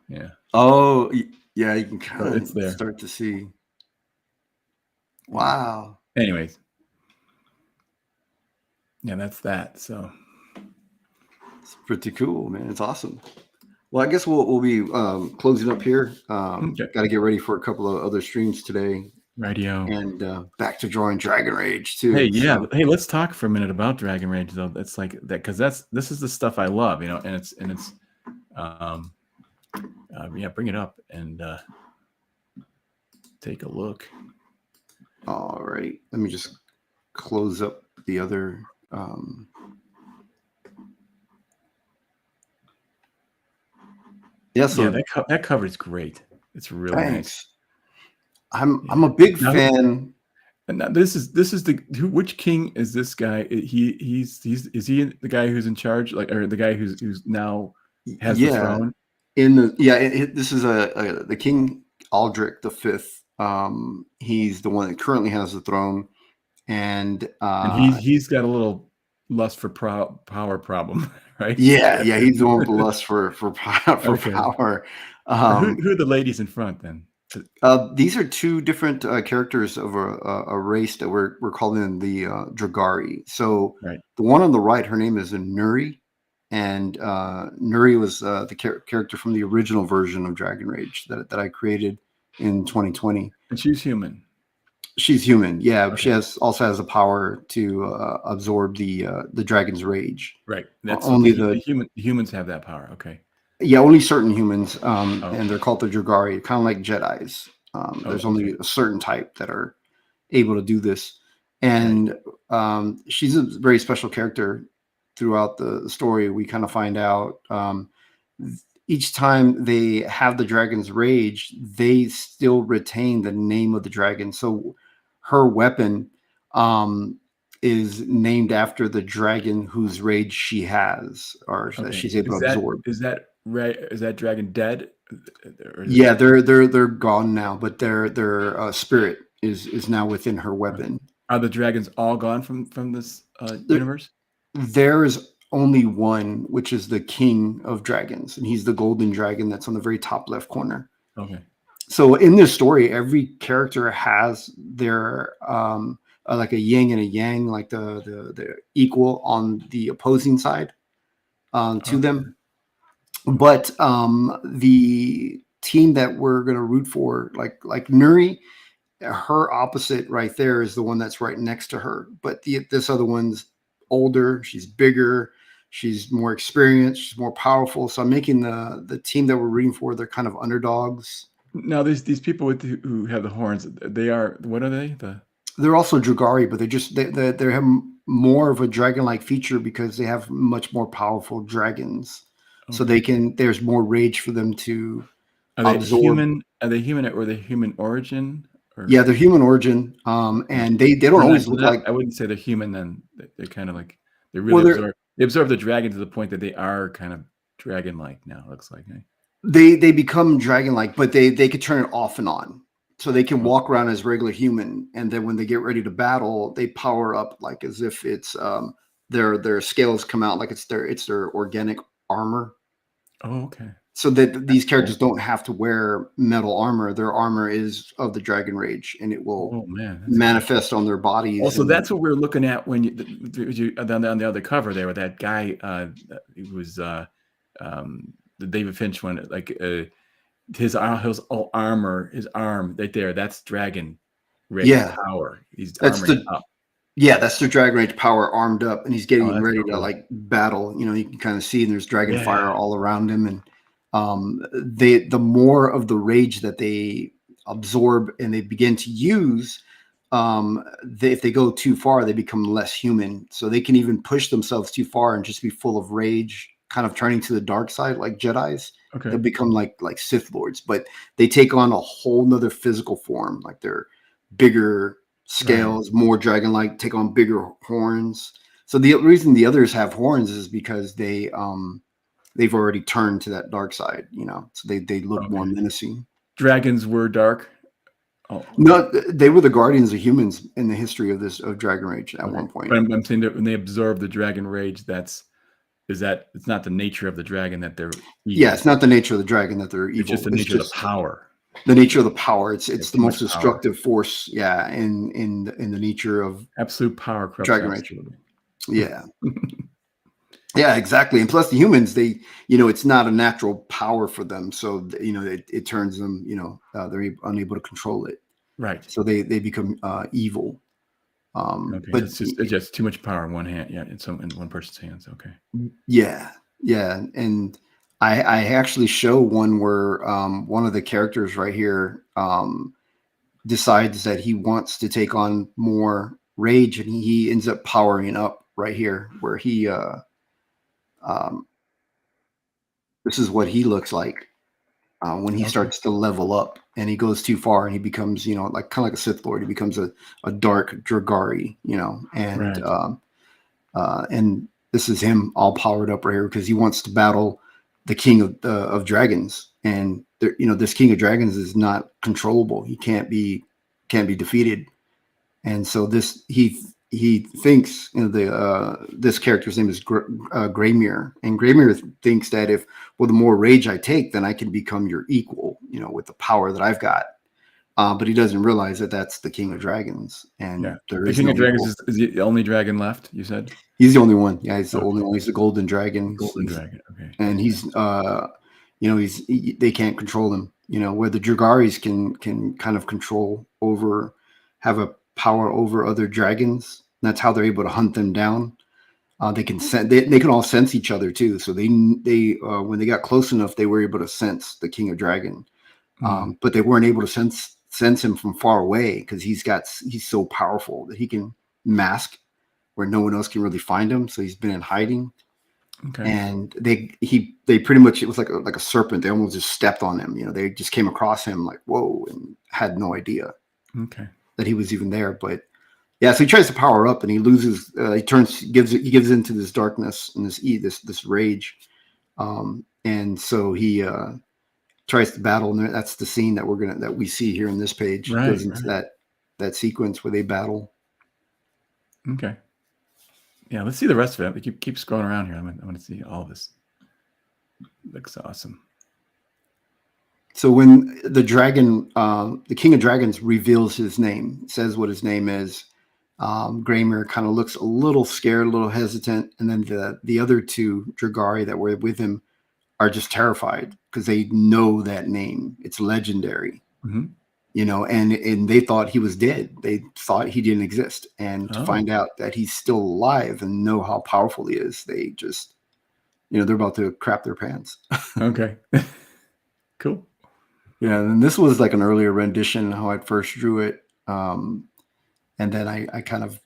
Yeah. Oh, yeah. You can kind So of it's there. start to see. Wow. Anyways, yeah, that's that. So it's pretty cool, man. It's awesome. Well, I guess we'll be closing up here. Okay. Got to get ready for a couple of other streams today. Radio. And back to drawing Dragon Rage too. Hey, yeah. So. Hey, let's talk for a minute about Dragon Rage though. It's like that because this is the stuff I love, you know, and it's yeah, bring it up and take a look. All right. Let me just close up the other yeah, that cover is great. It's really nice. I'm a big fan. And now this is which king is this guy? Is he the guy who's in charge, like, or the guy who's now has the throne? This is the King Aldrich V. He's the one that currently has the throne, and he's got a little lust for power problem, right? Yeah, he's the one with the lust for power. Who are the ladies in front then? These are two different characters of a race that we're calling the Dragari. So the one on the right, her name is Nuri, and Nuri was the character from the original version of Dragon Rage that I created in 2020. And she's human. She's human, yeah. Okay. She also has the power to absorb the dragon's rage. Right. That's only humans have that power. Okay. Yeah, only certain humans, and they're called the Dragari, kind of like Jedis. There's only a certain type that are able to do this, and she's a very special character throughout the story. We kind of find out each time they have the dragon's rage, they still retain the name of the dragon. So her weapon is named after the dragon whose rage she has, or that she's able to absorb. Is that right? Is that dragon dead? Yeah, they're gone now, but their spirit is now within her weapon. Are the dragons all gone from this universe? There's only one, which is the king of dragons, and he's the golden dragon that's on the very top left corner. Okay. So in this story, every character has their like a yin and a yang, like the equal on the opposing side to them. But the team that we're going to root for, like Nuri, her opposite right there is the one that's right next to her. But this other one's older, she's bigger, she's more experienced, she's more powerful. So I'm making the team that we're rooting for, they're kind of underdogs. Now these people who have the horns, what are they? They're also Dragari, but they have more of a dragon-like feature because they have much more powerful dragons. Okay. So there's more rage for them to absorb. Human? Are they human, or are they human origin? Yeah, they're human origin. And they don't always look like. I wouldn't say they're human then. They're kind of like they really absorb the dragon to the point that they are kind of dragon-like now, it looks like. Eh? They become dragon-like, but they could turn it off and on. So they can walk around as regular human, and then when they get ready to battle, they power up like as if it's their scales come out like it's their organic armor. Oh, okay. So that these characters don't have to wear metal armor. Their armor is of the Dragon Rage, and it will manifest on their bodies. Also, that's what we're looking at when you on the other cover there with that guy. It was the David Finch one, like his armor, his arm right there. That's Dragon Rage power. He's armoring up. Yeah, that's the Dragon Rage power, armed up, and he's getting ready to like battle. You know, you can kind of see, and there's dragon fire all around him, and the more of the rage that they absorb and they begin to use, if they go too far, they become less human. So they can even push themselves too far and just be full of rage, kind of turning to the dark side, like Jedis. Okay. They become like Sith Lords, but they take on a whole nother physical form, like they're bigger scales, more dragon-like, take on bigger horns. So the reason the others have horns is because they've already turned to that dark side, you know. So they look more menacing. Dragons were dark. Oh, no, they were the guardians of humans in the history of Dragon Rage at one point. But I'm saying that when they absorb the dragon rage, it's not the nature of the dragon that they're evil. Yeah, it's not the nature of the dragon that they're evil. It's just the nature of the power. The nature of the power. It's the most destructive force. Yeah, in the nature of absolute power. Dragon Rage. Yeah. Yeah, exactly. And plus the humans, it's not a natural power for them. So, it turns them, they're unable to control it. Right. So they become evil. But it's just too much power in one hand. Yeah. In one person's hands. Okay. Yeah. Yeah. And I actually show one where one of the characters right here decides that he wants to take on more rage, and he ends up powering up right here where he this is what he looks like when he starts to level up, and he goes too far and he becomes, like kind of like a Sith Lord. He becomes a dark Dragari, and and this is him all powered up right here because he wants to battle the king of dragons, and this king of dragons is not controllable. He can't be defeated, and so he thinks, this character's name is Graymere, and Graymere thinks that the more rage I take, then I can become your equal, with the power that I've got. But he doesn't realize that that's the King of Dragons, and the King of Dragons is the only dragon left. You said he's the only one. Yeah, he's the only one. He's the golden dragon. Dragon. Okay, and he's they can't control him. Where the Dragaris can kind of have a power over other dragons. That's how they're able to hunt them down. They can they can all sense each other too. So they when they got close enough, they were able to sense the King of Dragon, but they weren't able to sense him from far away because he's so powerful that he can mask where no one else can really find him. So he's been in hiding. Okay. And they pretty much, it was like a serpent. They almost just stepped on him. They just came across him like, whoa, and had no idea that he was even there. But yeah, so he tries to power up and he loses. He gives into this darkness and this rage, and so he tries to battle. And that's the scene that we see here in this page. Right, goes into that sequence where they battle. Okay. Yeah, let's see the rest of it. Keep scrolling around here. I want to see all of this. Looks awesome. So when the dragon, the King of Dragons reveals his name, says what his name is, Graymere kind of looks a little scared, a little hesitant, and then the other two Dragari that were with him are just terrified because they know that name. It's legendary. Mm-hmm. And they thought he was dead. They thought he didn't exist. And to find out that he's still alive and know how powerful he is, they just, they're about to crap their pants. Okay. Cool. Yeah. And this was like an earlier rendition, how I first drew it. And then I kind of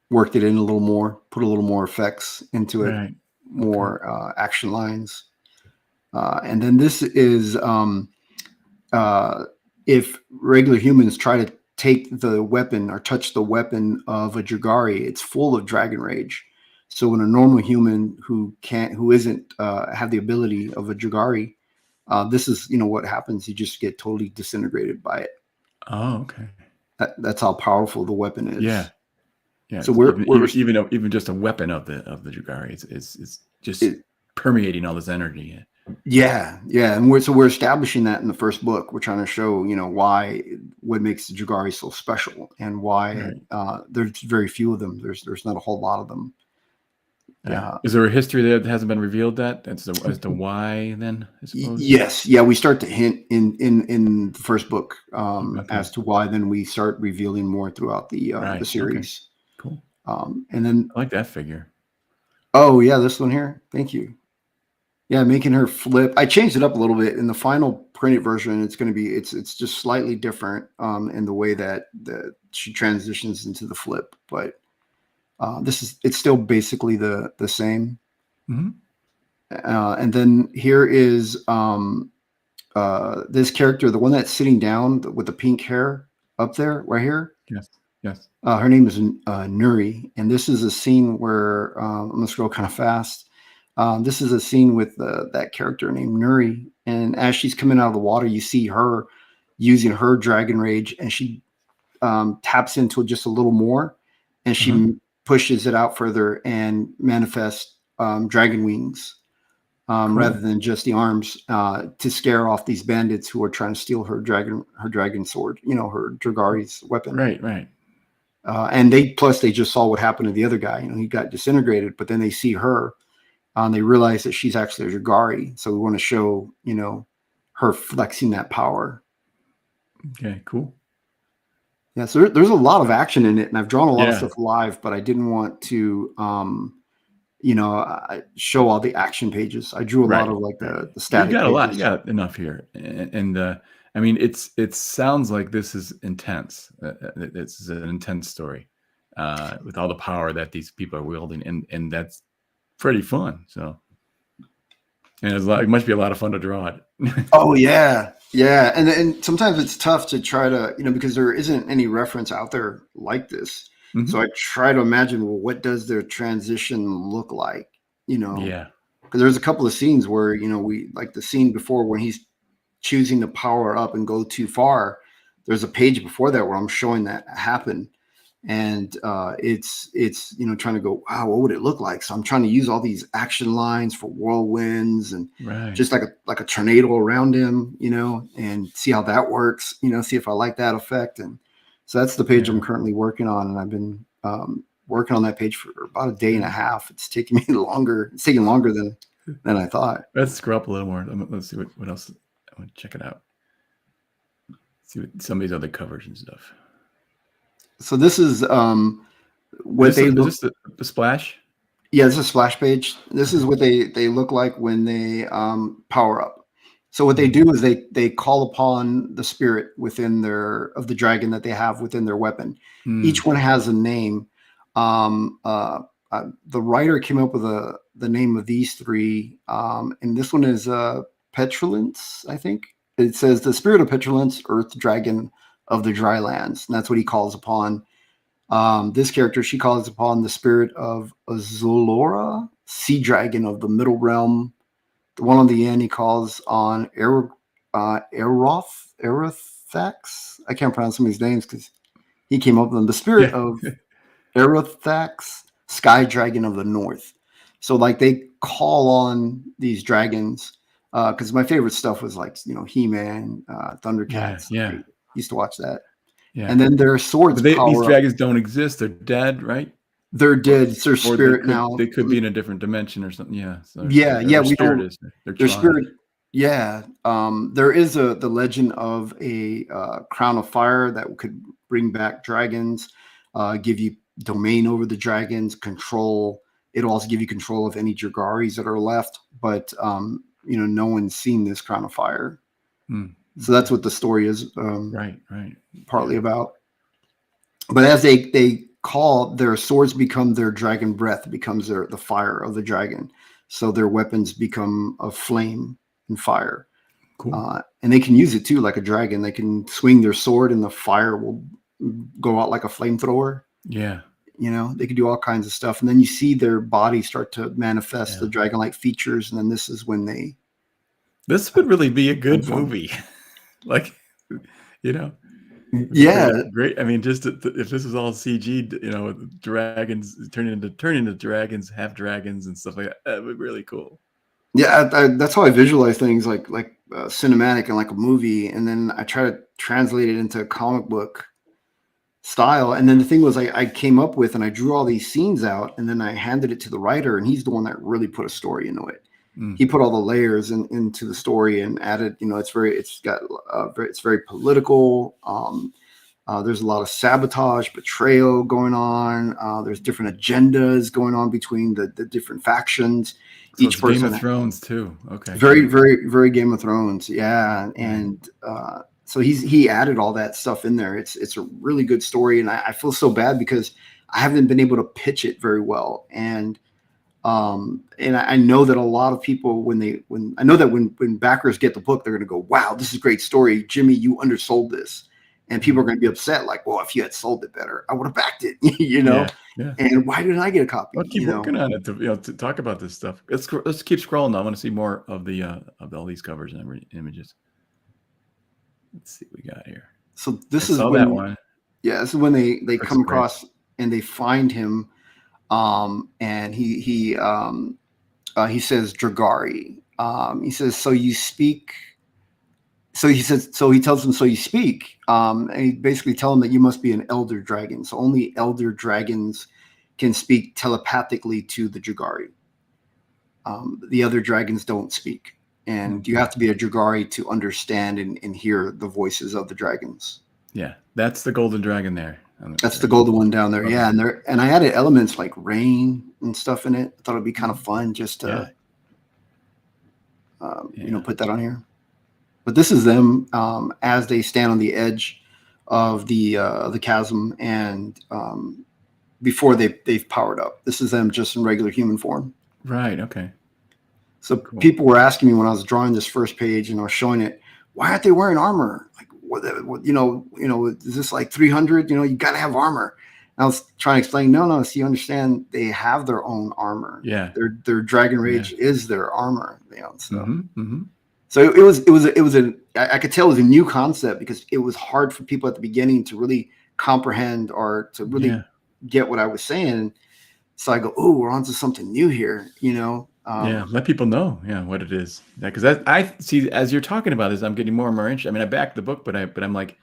worked it in a little more, put a little more effects into it, more action lines. And then this is, if regular humans try to take the weapon or touch the weapon of a Dragari, it's full of dragon rage. So when a normal human who isn't have the ability of a Dragari, this is what happens. You just get totally disintegrated by it. Oh, okay. That's how powerful the weapon is. Yeah. Yeah. So even just a weapon of the Dragari, it's just permeating all this energy. Yeah. And we're establishing that in the first book. We're trying to show, what makes the Dragari so special and why there's very few of them. There's not a whole lot of them. Yeah. Is there a history that hasn't been revealed as to why then, I suppose? Yes. Yeah. We start to hint in the first book as to why, then we start revealing more throughout the series. Okay. Cool. And then I like that figure. Oh yeah. This one here. Thank you. Yeah, making her flip. I changed it up a little bit in the final printed version. It's going to be it's just slightly different in the way that she transitions into the flip, but it's still basically the same. Mm-hmm. And then here is this character, the one that's sitting down with the pink hair up there, right here. Yes. Yes. Her name is Nuri, and this is a scene where I'm gonna scroll kind of fast. This is a scene with that character named Nuri, and as she's coming out of the water, you see her using her dragon rage, and she taps into just a little more, and she pushes it out further and manifests dragon wings rather than just the arms to scare off these bandits who are trying to steal her dragon sword, her Dragari's weapon. Right. And they just saw what happened to the other guy. He got disintegrated, but then they see her and they realize that she's actually a Dragari. So we want to show, her flexing that power. Okay, cool. Yeah, so there's a lot of action in it, and I've drawn a lot of stuff live, but I didn't want to, show all the action pages. I drew a lot of like the static. You got a lot. You got enough here, and I mean, it sounds like this is intense. It's an intense story with all the power that these people are wielding, and that's pretty fun. So, and it must be a lot of fun to draw it. Oh yeah, and sometimes it's tough to try to because there isn't any reference out there like this. So I try to imagine, well, what does their transition look like? Yeah, because there's a couple of scenes where we like the scene before when he's choosing to power up and go too far. There's a page before that where I'm showing that happen, and it's trying to go, wow, what would it look like? So I'm trying to use all these action lines for whirlwinds and just like a tornado around him, and see how that works, see if I like that effect. And so that's the page I'm currently working on, and I've been working on that page for about a day and a half. It's taking me longer. It's taking longer than I thought. Let's scroll up a little more. Let's see what else. I want to check it out. See what some of these other covers and stuff. So this is is this the splash? Yeah, this is a splash page. This is what they look like when they power up. So what they do is they call upon the spirit within of the dragon that they have within their weapon. Each one has a name. The writer came up with the name of these three, and this one is Petulance, I think. It says the spirit of Petulance, Earth Dragon of the Dry Lands, and that's what he calls upon. This character, she calls upon the spirit of Azulora, Sea Dragon of the Middle Realm. The one on the end, he calls on Erothax. I can't pronounce some of these names because he came up with them. The spirit of Erothax, Sky Dragon of the North. So like they call on these dragons because my favorite stuff was like, He-Man, Thundercats. Yeah. Used to watch that. Yeah. And then their swords these dragons don't exist. They're dead, right? They're dead. It's their spirit now. They could be in a different dimension or something. Yeah. So yeah. We don't. Their spirit. Yeah. There is the legend of a crown of fire that could bring back dragons, give you domain over the dragons, control. It'll also give you control of any Dragaris that are left. But no one's seen this crown of fire. So that's what the story is. Right. Partly about. But as they call, their swords become their dragon breath, becomes the fire of the dragon. So their weapons become a flame and fire. Cool. And they can use it too, like a dragon. They can swing their sword and the fire will go out like a flamethrower. Yeah. They can do all kinds of stuff. And then you see their body start to manifest the dragon-like features. And then this is when this would really be a good movie. Like, yeah, great. I mean, just if this was all CG, dragons turning into dragons, half dragons and stuff like that, that would be really cool. Yeah, that's how I visualize things, like cinematic and like a movie, and then I try to translate it into a comic book style. And then the thing was, I came up with and I drew all these scenes out, and then I handed it to the writer, and he's the one that really put a story into it. He put all the layers into the story and added, it's very political. There's a lot of sabotage, betrayal going on. There's different agendas going on between the different factions. So each person, Game of Thrones too. Okay. Very, very, very Game of Thrones. Yeah. And so he added all that stuff in there. It's a really good story. And I feel so bad because I haven't been able to pitch it very well. And I know that a lot of people, when backers get the book, they're going to go, wow, this is a great story. Jimmy, you undersold this. And people are going to be upset, like, well, if you had sold it better, I would have backed it, you know? Yeah. And why didn't I get a copy? I'll keep working on it to talk about this stuff. Let's keep scrolling. I want to see more of the of all these covers and images. Let's see what we got here. So this I is saw when, that one. yeah, this is when they come great. across and they find him, and he says Dragari. He says, so you speak. So he says, so he tells them, so you speak. And he basically tell them that you must be an elder dragon. So only elder dragons can speak telepathically to the Dragari. The other dragons don't speak. And you have to be a Dragari to understand and hear the voices of the dragons. Yeah, that's the golden dragon there. That's the golden one down there. Yeah, and I added elements like rain and stuff in it. I thought it'd be kind of fun just to, put that on here. But this is them as they stand on the edge of the chasm, and before they've powered up. This is them just in regular human form. Right. Okay. So people were asking me when I was drawing this first page and I was showing it, why aren't they wearing armor? Like, is this like 300? You got to have armor. And I was trying to explain, no. So you understand, they have their own armor. Yeah. Their dragon rage is their armor. So. So I could tell it was a new concept because it was hard for people at the beginning to really comprehend or to really get what I was saying. So I go, oh, we're onto something new here, let people know, what it is. Because I see, as you're talking about this, I'm getting more and more interested. I mean, I backed the book, but I'm like,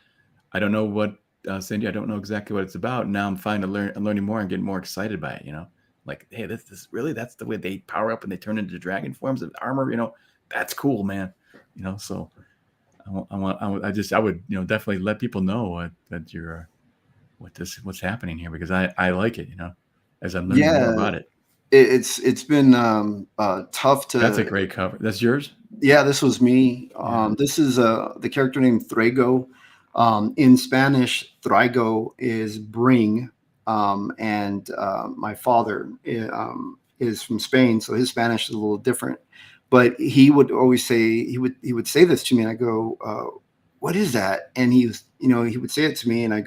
I don't know what, Cindy, I don't know exactly what it's about. Now I'm learning more and getting more excited by it, Like, hey, this really, that's the way they power up and they turn into dragon forms of armor, that's cool, man. So I would, definitely let people know that you're, what's happening here, because I like it, as I'm learning more about it. It's been tough to. That's a great cover. That's yours? Yeah, this was me. This is the character named Thrago. In Spanish, Thrago is bring, and my father is from Spain, so his Spanish is a little different. But he would always say, he would say this to me, and I go, what is that? And he would say it to me, and I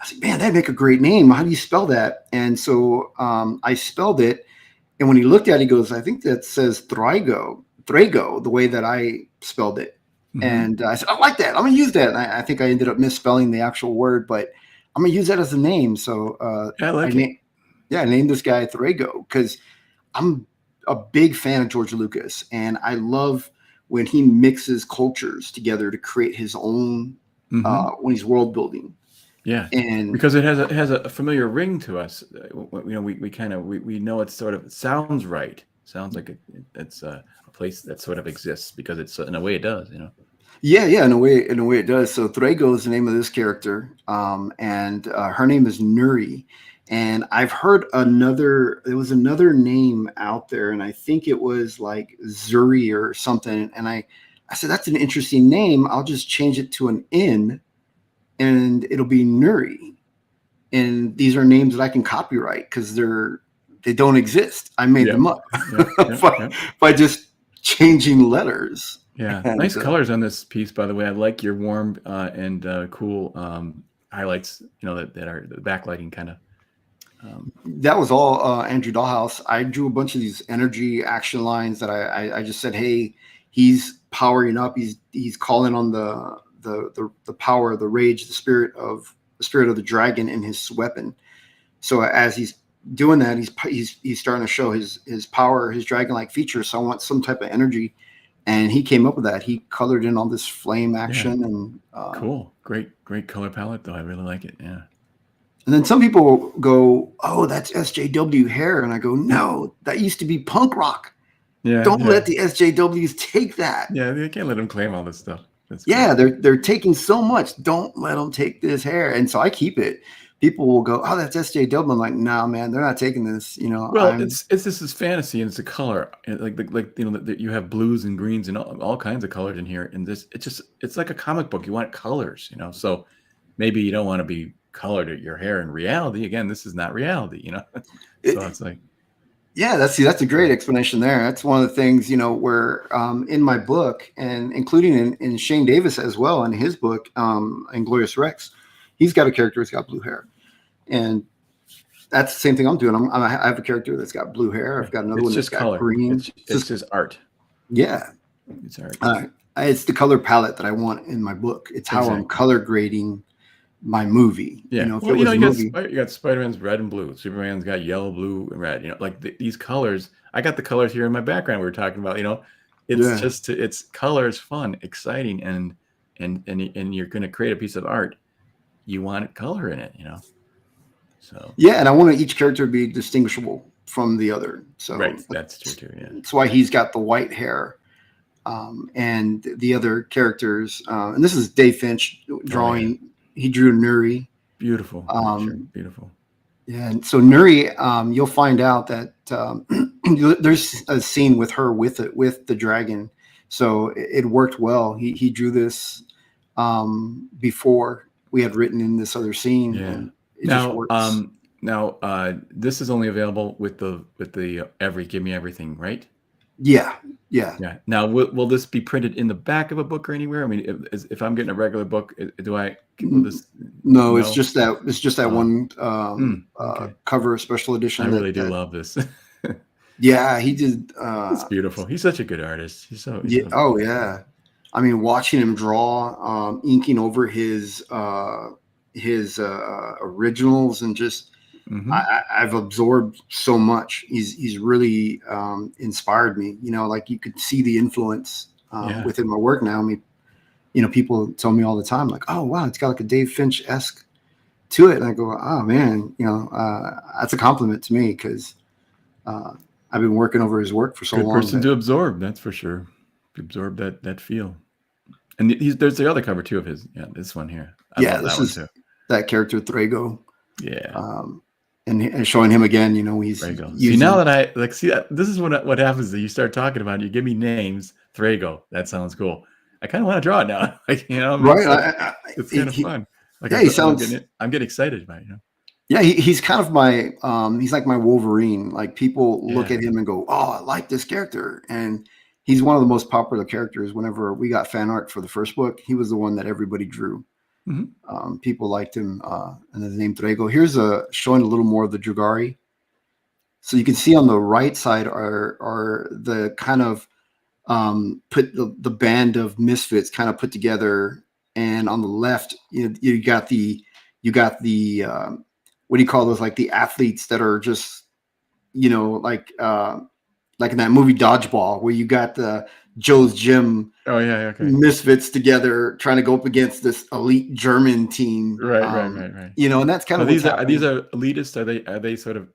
said, man, that'd make a great name. How do you spell that? And so I spelled it. And when he looked at it, he goes, I think that says Thrago, the way that I spelled it. Mm-hmm. And I said, I like that. I'm going to use that. And I think I ended up misspelling the actual word, but I'm going to use that as a name. So I named this guy Thrago because I'm a big fan of George Lucas, and I love when he mixes cultures together to create his own when he's world building. Yeah, and because it has a familiar ring to us. We know it sort of sounds right. Sounds like it's a place that sort of exists because it's in a way it does. Yeah, in a way it does. So Thrago is the name of this character, and her name is Nuri. And I've heard there was another name out there, and I think it was like Zuri or something. And I said, that's an interesting name. I'll just change it to an N, and it'll be Nuri. And these are names that I can copyright because they don't exist. I made them up by just changing letters. Yeah, nice colors on this piece, by the way. I like your warm and cool highlights. That are the backlighting kind of. That was all Andrew Dahlhaus. I drew a bunch of these energy action lines that I just said, hey, he's powering up. He's calling on the power, the rage, the spirit of the dragon in his weapon. So as he's doing that, he's starting to show his power, his dragon-like features. So I want some type of energy, and he came up with that. He colored in all this flame action and cool, great color palette though. I really like it. Yeah. And then some people go, oh, that's SJW hair. And I go, no, that used to be punk rock. Yeah. Don't let the SJWs take that. Yeah, they can't let them claim all this stuff. They're taking so much. Don't let them take this hair. And so I keep it. People will go, oh, that's SJW. I'm like, nah, man, they're not taking this. Well, it's this is fantasy, and it's a color. Like you have blues and greens and all kinds of colors in here. And it's like a comic book. You want colors, So maybe you don't want to be colored at your hair in reality. Again, this is not reality, So it's like Yeah, that's a great explanation there. That's one of the things, where in my book, and including in Shane Davis as well, in his book, Inglorious Rex, he's got a character that's got blue hair. And that's the same thing I'm doing. I have a character that's got blue hair. I've got another one that's got green. It's just art. Yeah. It's art. It's the color palette that I want in my book. It's how I'm color grading my movie. Yeah. If it was a movie, you got Spider-Man's red and blue. Superman's got yellow, blue, and red. Like these colors. I got the colors here in my background. We were talking about. It's just it's colors, fun, exciting, and you're going to create a piece of art. You want color in it. So yeah, and I want each character to be distinguishable from the other. So right, that's true too. Yeah, that's why he's got the white hair, and the other characters. And this is Dave Finch drawing. Oh, yeah. He drew Nuri. Beautiful, beautiful. Yeah, and so Nuri, you'll find out that there's a scene with her with the dragon. So it worked well. He drew this before we had written in this other scene. Yeah. And it just works. Now, this is only available with the Give Me Everything, right? Yeah. Now, will this be printed in the back of a book or anywhere? I mean, if I'm getting a regular book, No, it's just that one cover special edition. I really do love this. Yeah, he did. It's beautiful. He's such a good artist. Yeah. I mean, watching him draw, inking over his originals, and just I've absorbed so much. He's really inspired me. Like you could see the influence within my work now. I mean, people tell me all the time, like, "Oh wow, it's got like a Dave Finch-esque to it," and I go, "Oh man, that's a compliment to me because I've been working over his work for so long." Good person to absorb, that's for sure. To absorb that feel. And there's the other cover too of his. Yeah, this one here. I love this that is one too. That character Thrago. Yeah. And showing him again, he's Thrago. See, now that this is what happens. That you start talking about it, you give me names. Thrago. That sounds cool. I kind of want to draw it now. Right? It's kind of fun. I'm getting excited about it. Yeah, he's kind of my he's like my Wolverine. Like people look at him and go, "Oh, I like this character," and he's one of the most popular characters. Whenever we got fan art for the first book, he was the one that everybody drew. Mm-hmm. People liked him, and his name Thrago. Here's showing a little more of the Drugari. So you can see on the right side are the kind of put the band of misfits kind of put together, and on the left you got the what do you call those, like the athletes that are just like in that movie Dodgeball, where you got the Joe's Gym misfits together trying to go up against this elite German team. Right. And that's kind of these are elitists. Are they sort of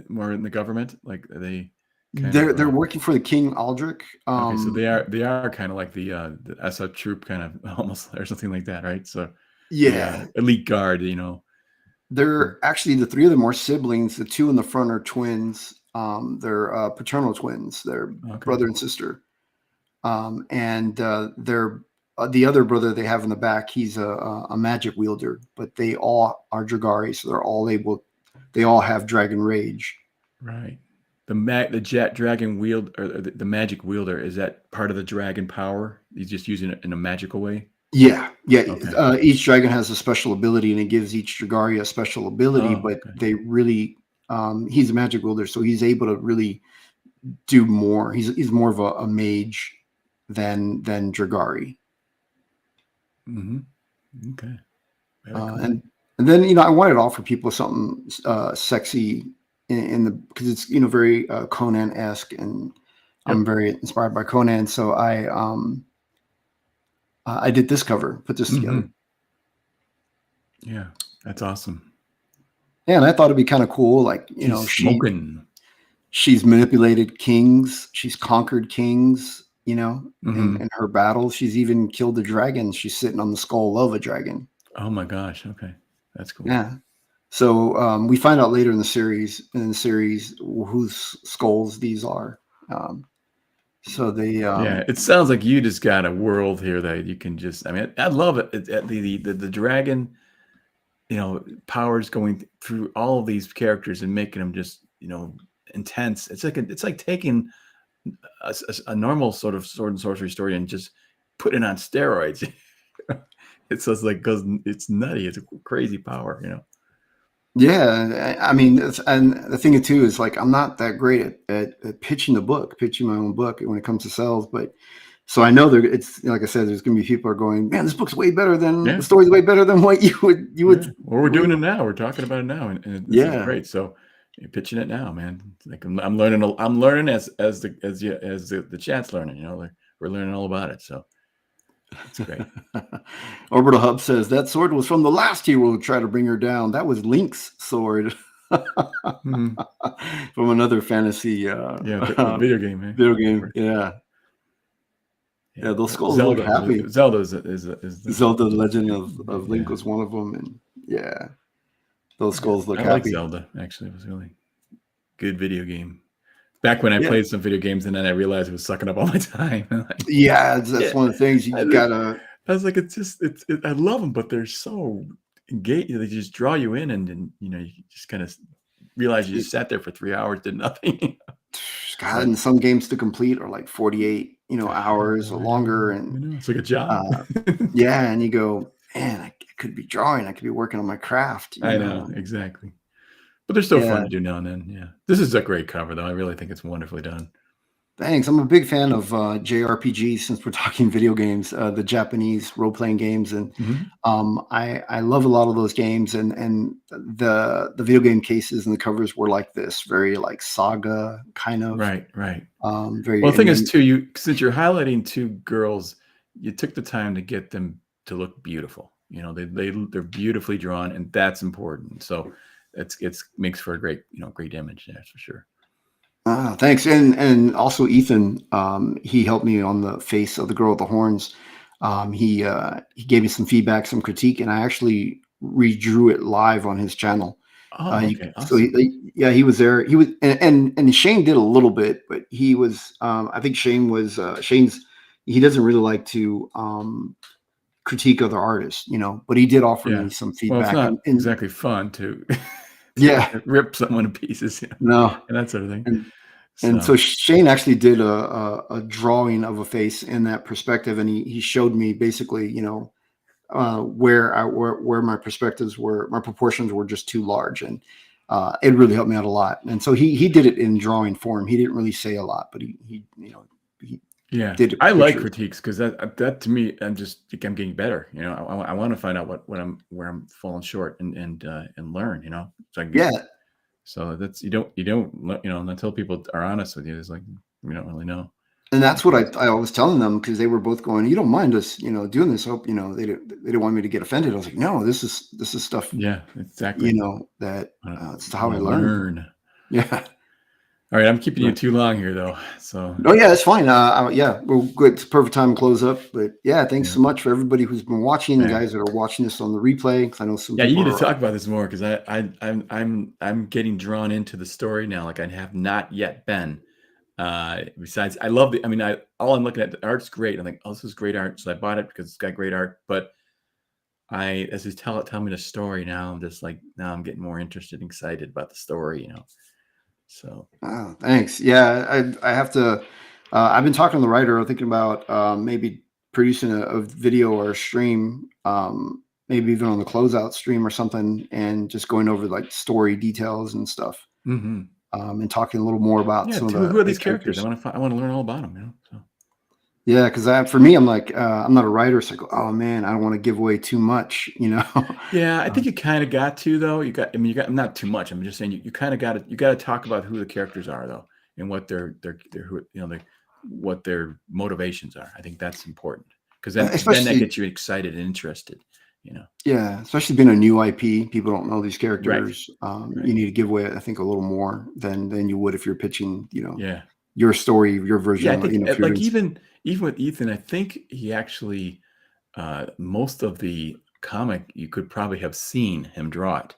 more in the government? Like are they? They're working for the King Aldrich. So they are kind of like the SF troop, kind of almost, or something like that, right? So elite guard. They're actually, the three of them are siblings. The two in the front are twins. They're paternal twins. They're brother and sister. And they're the other brother they have in the back. He's a magic wielder, but they all are Drugari, so they all have dragon rage. Right. The jet dragon wield, or the magic wielder, is that part of the dragon power? He's just using it in a magical way. Yeah. Okay. Each dragon has a special ability, and it gives each Drugari a special ability. They really, he's a magic wielder, so he's able to really do more. He's more of a mage than Drugari. Mm-hmm. Okay. Cool. And then I wanted to offer people something sexy in the, because it's very Conan-esque, and I'm very inspired by Conan. So I did this cover, put this together. Yeah, that's awesome. Yeah, and I thought it'd be kind of cool. Like, she's manipulated kings. She's conquered kings, in her battles. She's even killed a dragon. She's sitting on the skull of a dragon. Oh my gosh. Okay. That's cool. Yeah. So we find out later in the series whose skulls these are. So they it sounds like you just got a world here that you can just, I love it. The dragon, powers going through all of these characters and making them just, intense. It's like taking a normal sort of sword and sorcery story and just put it on steroids. It's just like it's nutty. It's a crazy power, Yeah, I mean, and the thing too is like I'm not that great at pitching my own book when it comes to sales, but so I know it's like I said, there's going to be people are going, man, this book's way better than the story's way better than what you would. Well, we're doing it now. We're talking about it now, and this is great. So you're pitching it now, man. Like I'm learning. I'm learning as the chat's learning. Like we're learning all about it. So it's great. Orbital Hub says that sword was from the last hero who tried to bring her down. That was Link's sword. From another fantasy video game, man. Video game, yeah, those skulls look happy. Zelda is Zelda Legend of Link was one of them, and those skulls look happy. I like Zelda, actually. It was really good video game. Back when I played some video games, and then I realized it was sucking up all my time. That's one of the things you gotta. I was like, I love them, but they're so engaged. They just draw you in, and you just kind of realize you just sat there for 3 hours, did nothing. God, and some games to complete are like 48, hours or longer, and it's like a job. And you go, man, I could be drawing, I could be working on my craft. I know, exactly. But they're still fun to do now and then. Yeah, this is a great cover, though. I really think it's wonderfully done. Thanks. I'm a big fan of JRPGs since we're talking video games, the Japanese role-playing games, and I love a lot of those games. And the video game cases and the covers were like this, very like saga kind of. Right. Very. Well, the thing is, too, since you're highlighting two girls, you took the time to get them to look beautiful. They're beautifully drawn, and that's important. So it makes for a great image. That's for sure. Thanks. And also Ethan, he helped me on the face of the girl with the horns. He gave me some feedback, some critique, and I actually redrew it live on his channel. Okay. Awesome. So he was there. He was, and Shane did a little bit, but he was, I think Shane was, he doesn't really like to, critique other artists, but he did offer me some feedback. Well, it's not exactly fun to rip someone to pieces, no, and that sort of thing. And so Shane actually did a drawing of a face in that perspective, and he showed me basically, where my perspectives were, my proportions were just too large, and it really helped me out a lot. And so he did it in drawing form. He didn't really say a lot, but he did. I like critiques because that to me, I'm getting better. I want to find out where I'm falling short and learn. So that's you don't until people are honest with you, it's like we don't really know. And that's what I was telling them, because they were both going, you don't mind us doing this. Hope they didn't want me to get offended. I was like, no, this is stuff. Yeah, exactly. That it's how I learn. Yeah. All right, I'm keeping you too long here, though. So. Oh yeah, that's fine. We're good. It's a perfect time to close up. But thanks so much for everybody who's been watching. The guys that are watching this on the replay, because I know some. Yeah, you need to talk about this more, because I'm getting drawn into the story now, like I have not yet been. Besides, I love all I'm looking at, the art's great. I'm like, oh, this is great art, so I bought it because it's got great art. But as you tell me the story now, I'm just like, now I'm getting more interested, and excited about the story, So. Oh, thanks. Yeah, I have to. I've been talking to the writer. I'm thinking about maybe producing a video or a stream, maybe even on the closeout stream or something, and just going over like story details and stuff, and talking a little more about some of who are these characters. I want to learn all about them. So. Yeah, because for me, I'm like, I'm not a writer, so I go, oh man, I don't want to give away too much, Yeah, I think you kind of got to, though. You got not too much. I'm just saying you kind of got to talk about who the characters are, though, and what what their motivations are. I think that's important, because then that gets you excited and interested. Yeah, especially being a new IP, people don't know these characters. Right. You need to give away, I think, a little more than you would if you're pitching, your story, your version. Yeah, I think, even with Ethan, I think he actually, most of the comic, you could probably have seen him draw it,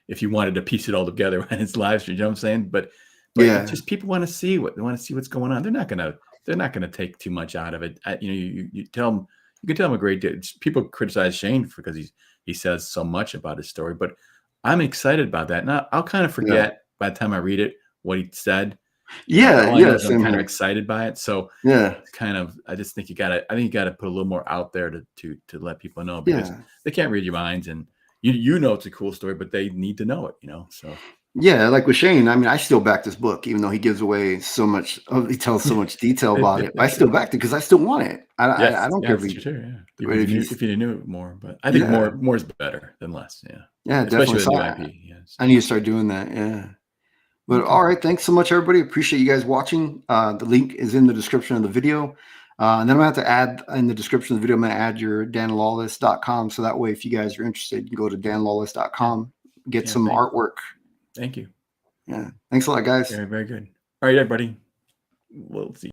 if you wanted to piece it all together on his live stream, you know what I'm saying? But just people want to see what's going on. They're not gonna take too much out of it. You tell them, you can tell them a great deal. People criticize Shane because he says so much about his story, but I'm excited about that. Now I'll kind of forget by the time I read it what he said. Yeah, all I know yeah, is I'm same kind of here. excited by it. So Yeah, it's kind of, I just think I think you gotta put a little more out there to let people know, because yeah. they can't read your minds, and you know it's a cool story, but they need to know it, So Yeah, like with Shane, I mean, I still back this book, even though he gives away so much. Oh, he tells so much detail about it. But I still backed it because I still want it. I yes, don't care yeah, if it's he, true. Yeah, if he's, if you knew more, but I think yeah, more is better than less. Yeah, yeah, definitely. especially with So new IP. Yeah. I So need to start doing that. Yeah. But okay. all right, thanks so much, everybody. Appreciate you guys watching. The link is in the description of the video. And then I'm going to have to add in the description of the video, I'm going to add your danlawlis.com. So that way, if you guys are interested, you can go to danlawlis.com, get Yeah. some artwork. Thank you. Yeah. Thanks a lot, guys. Very, very good. All right, everybody. We'll see you.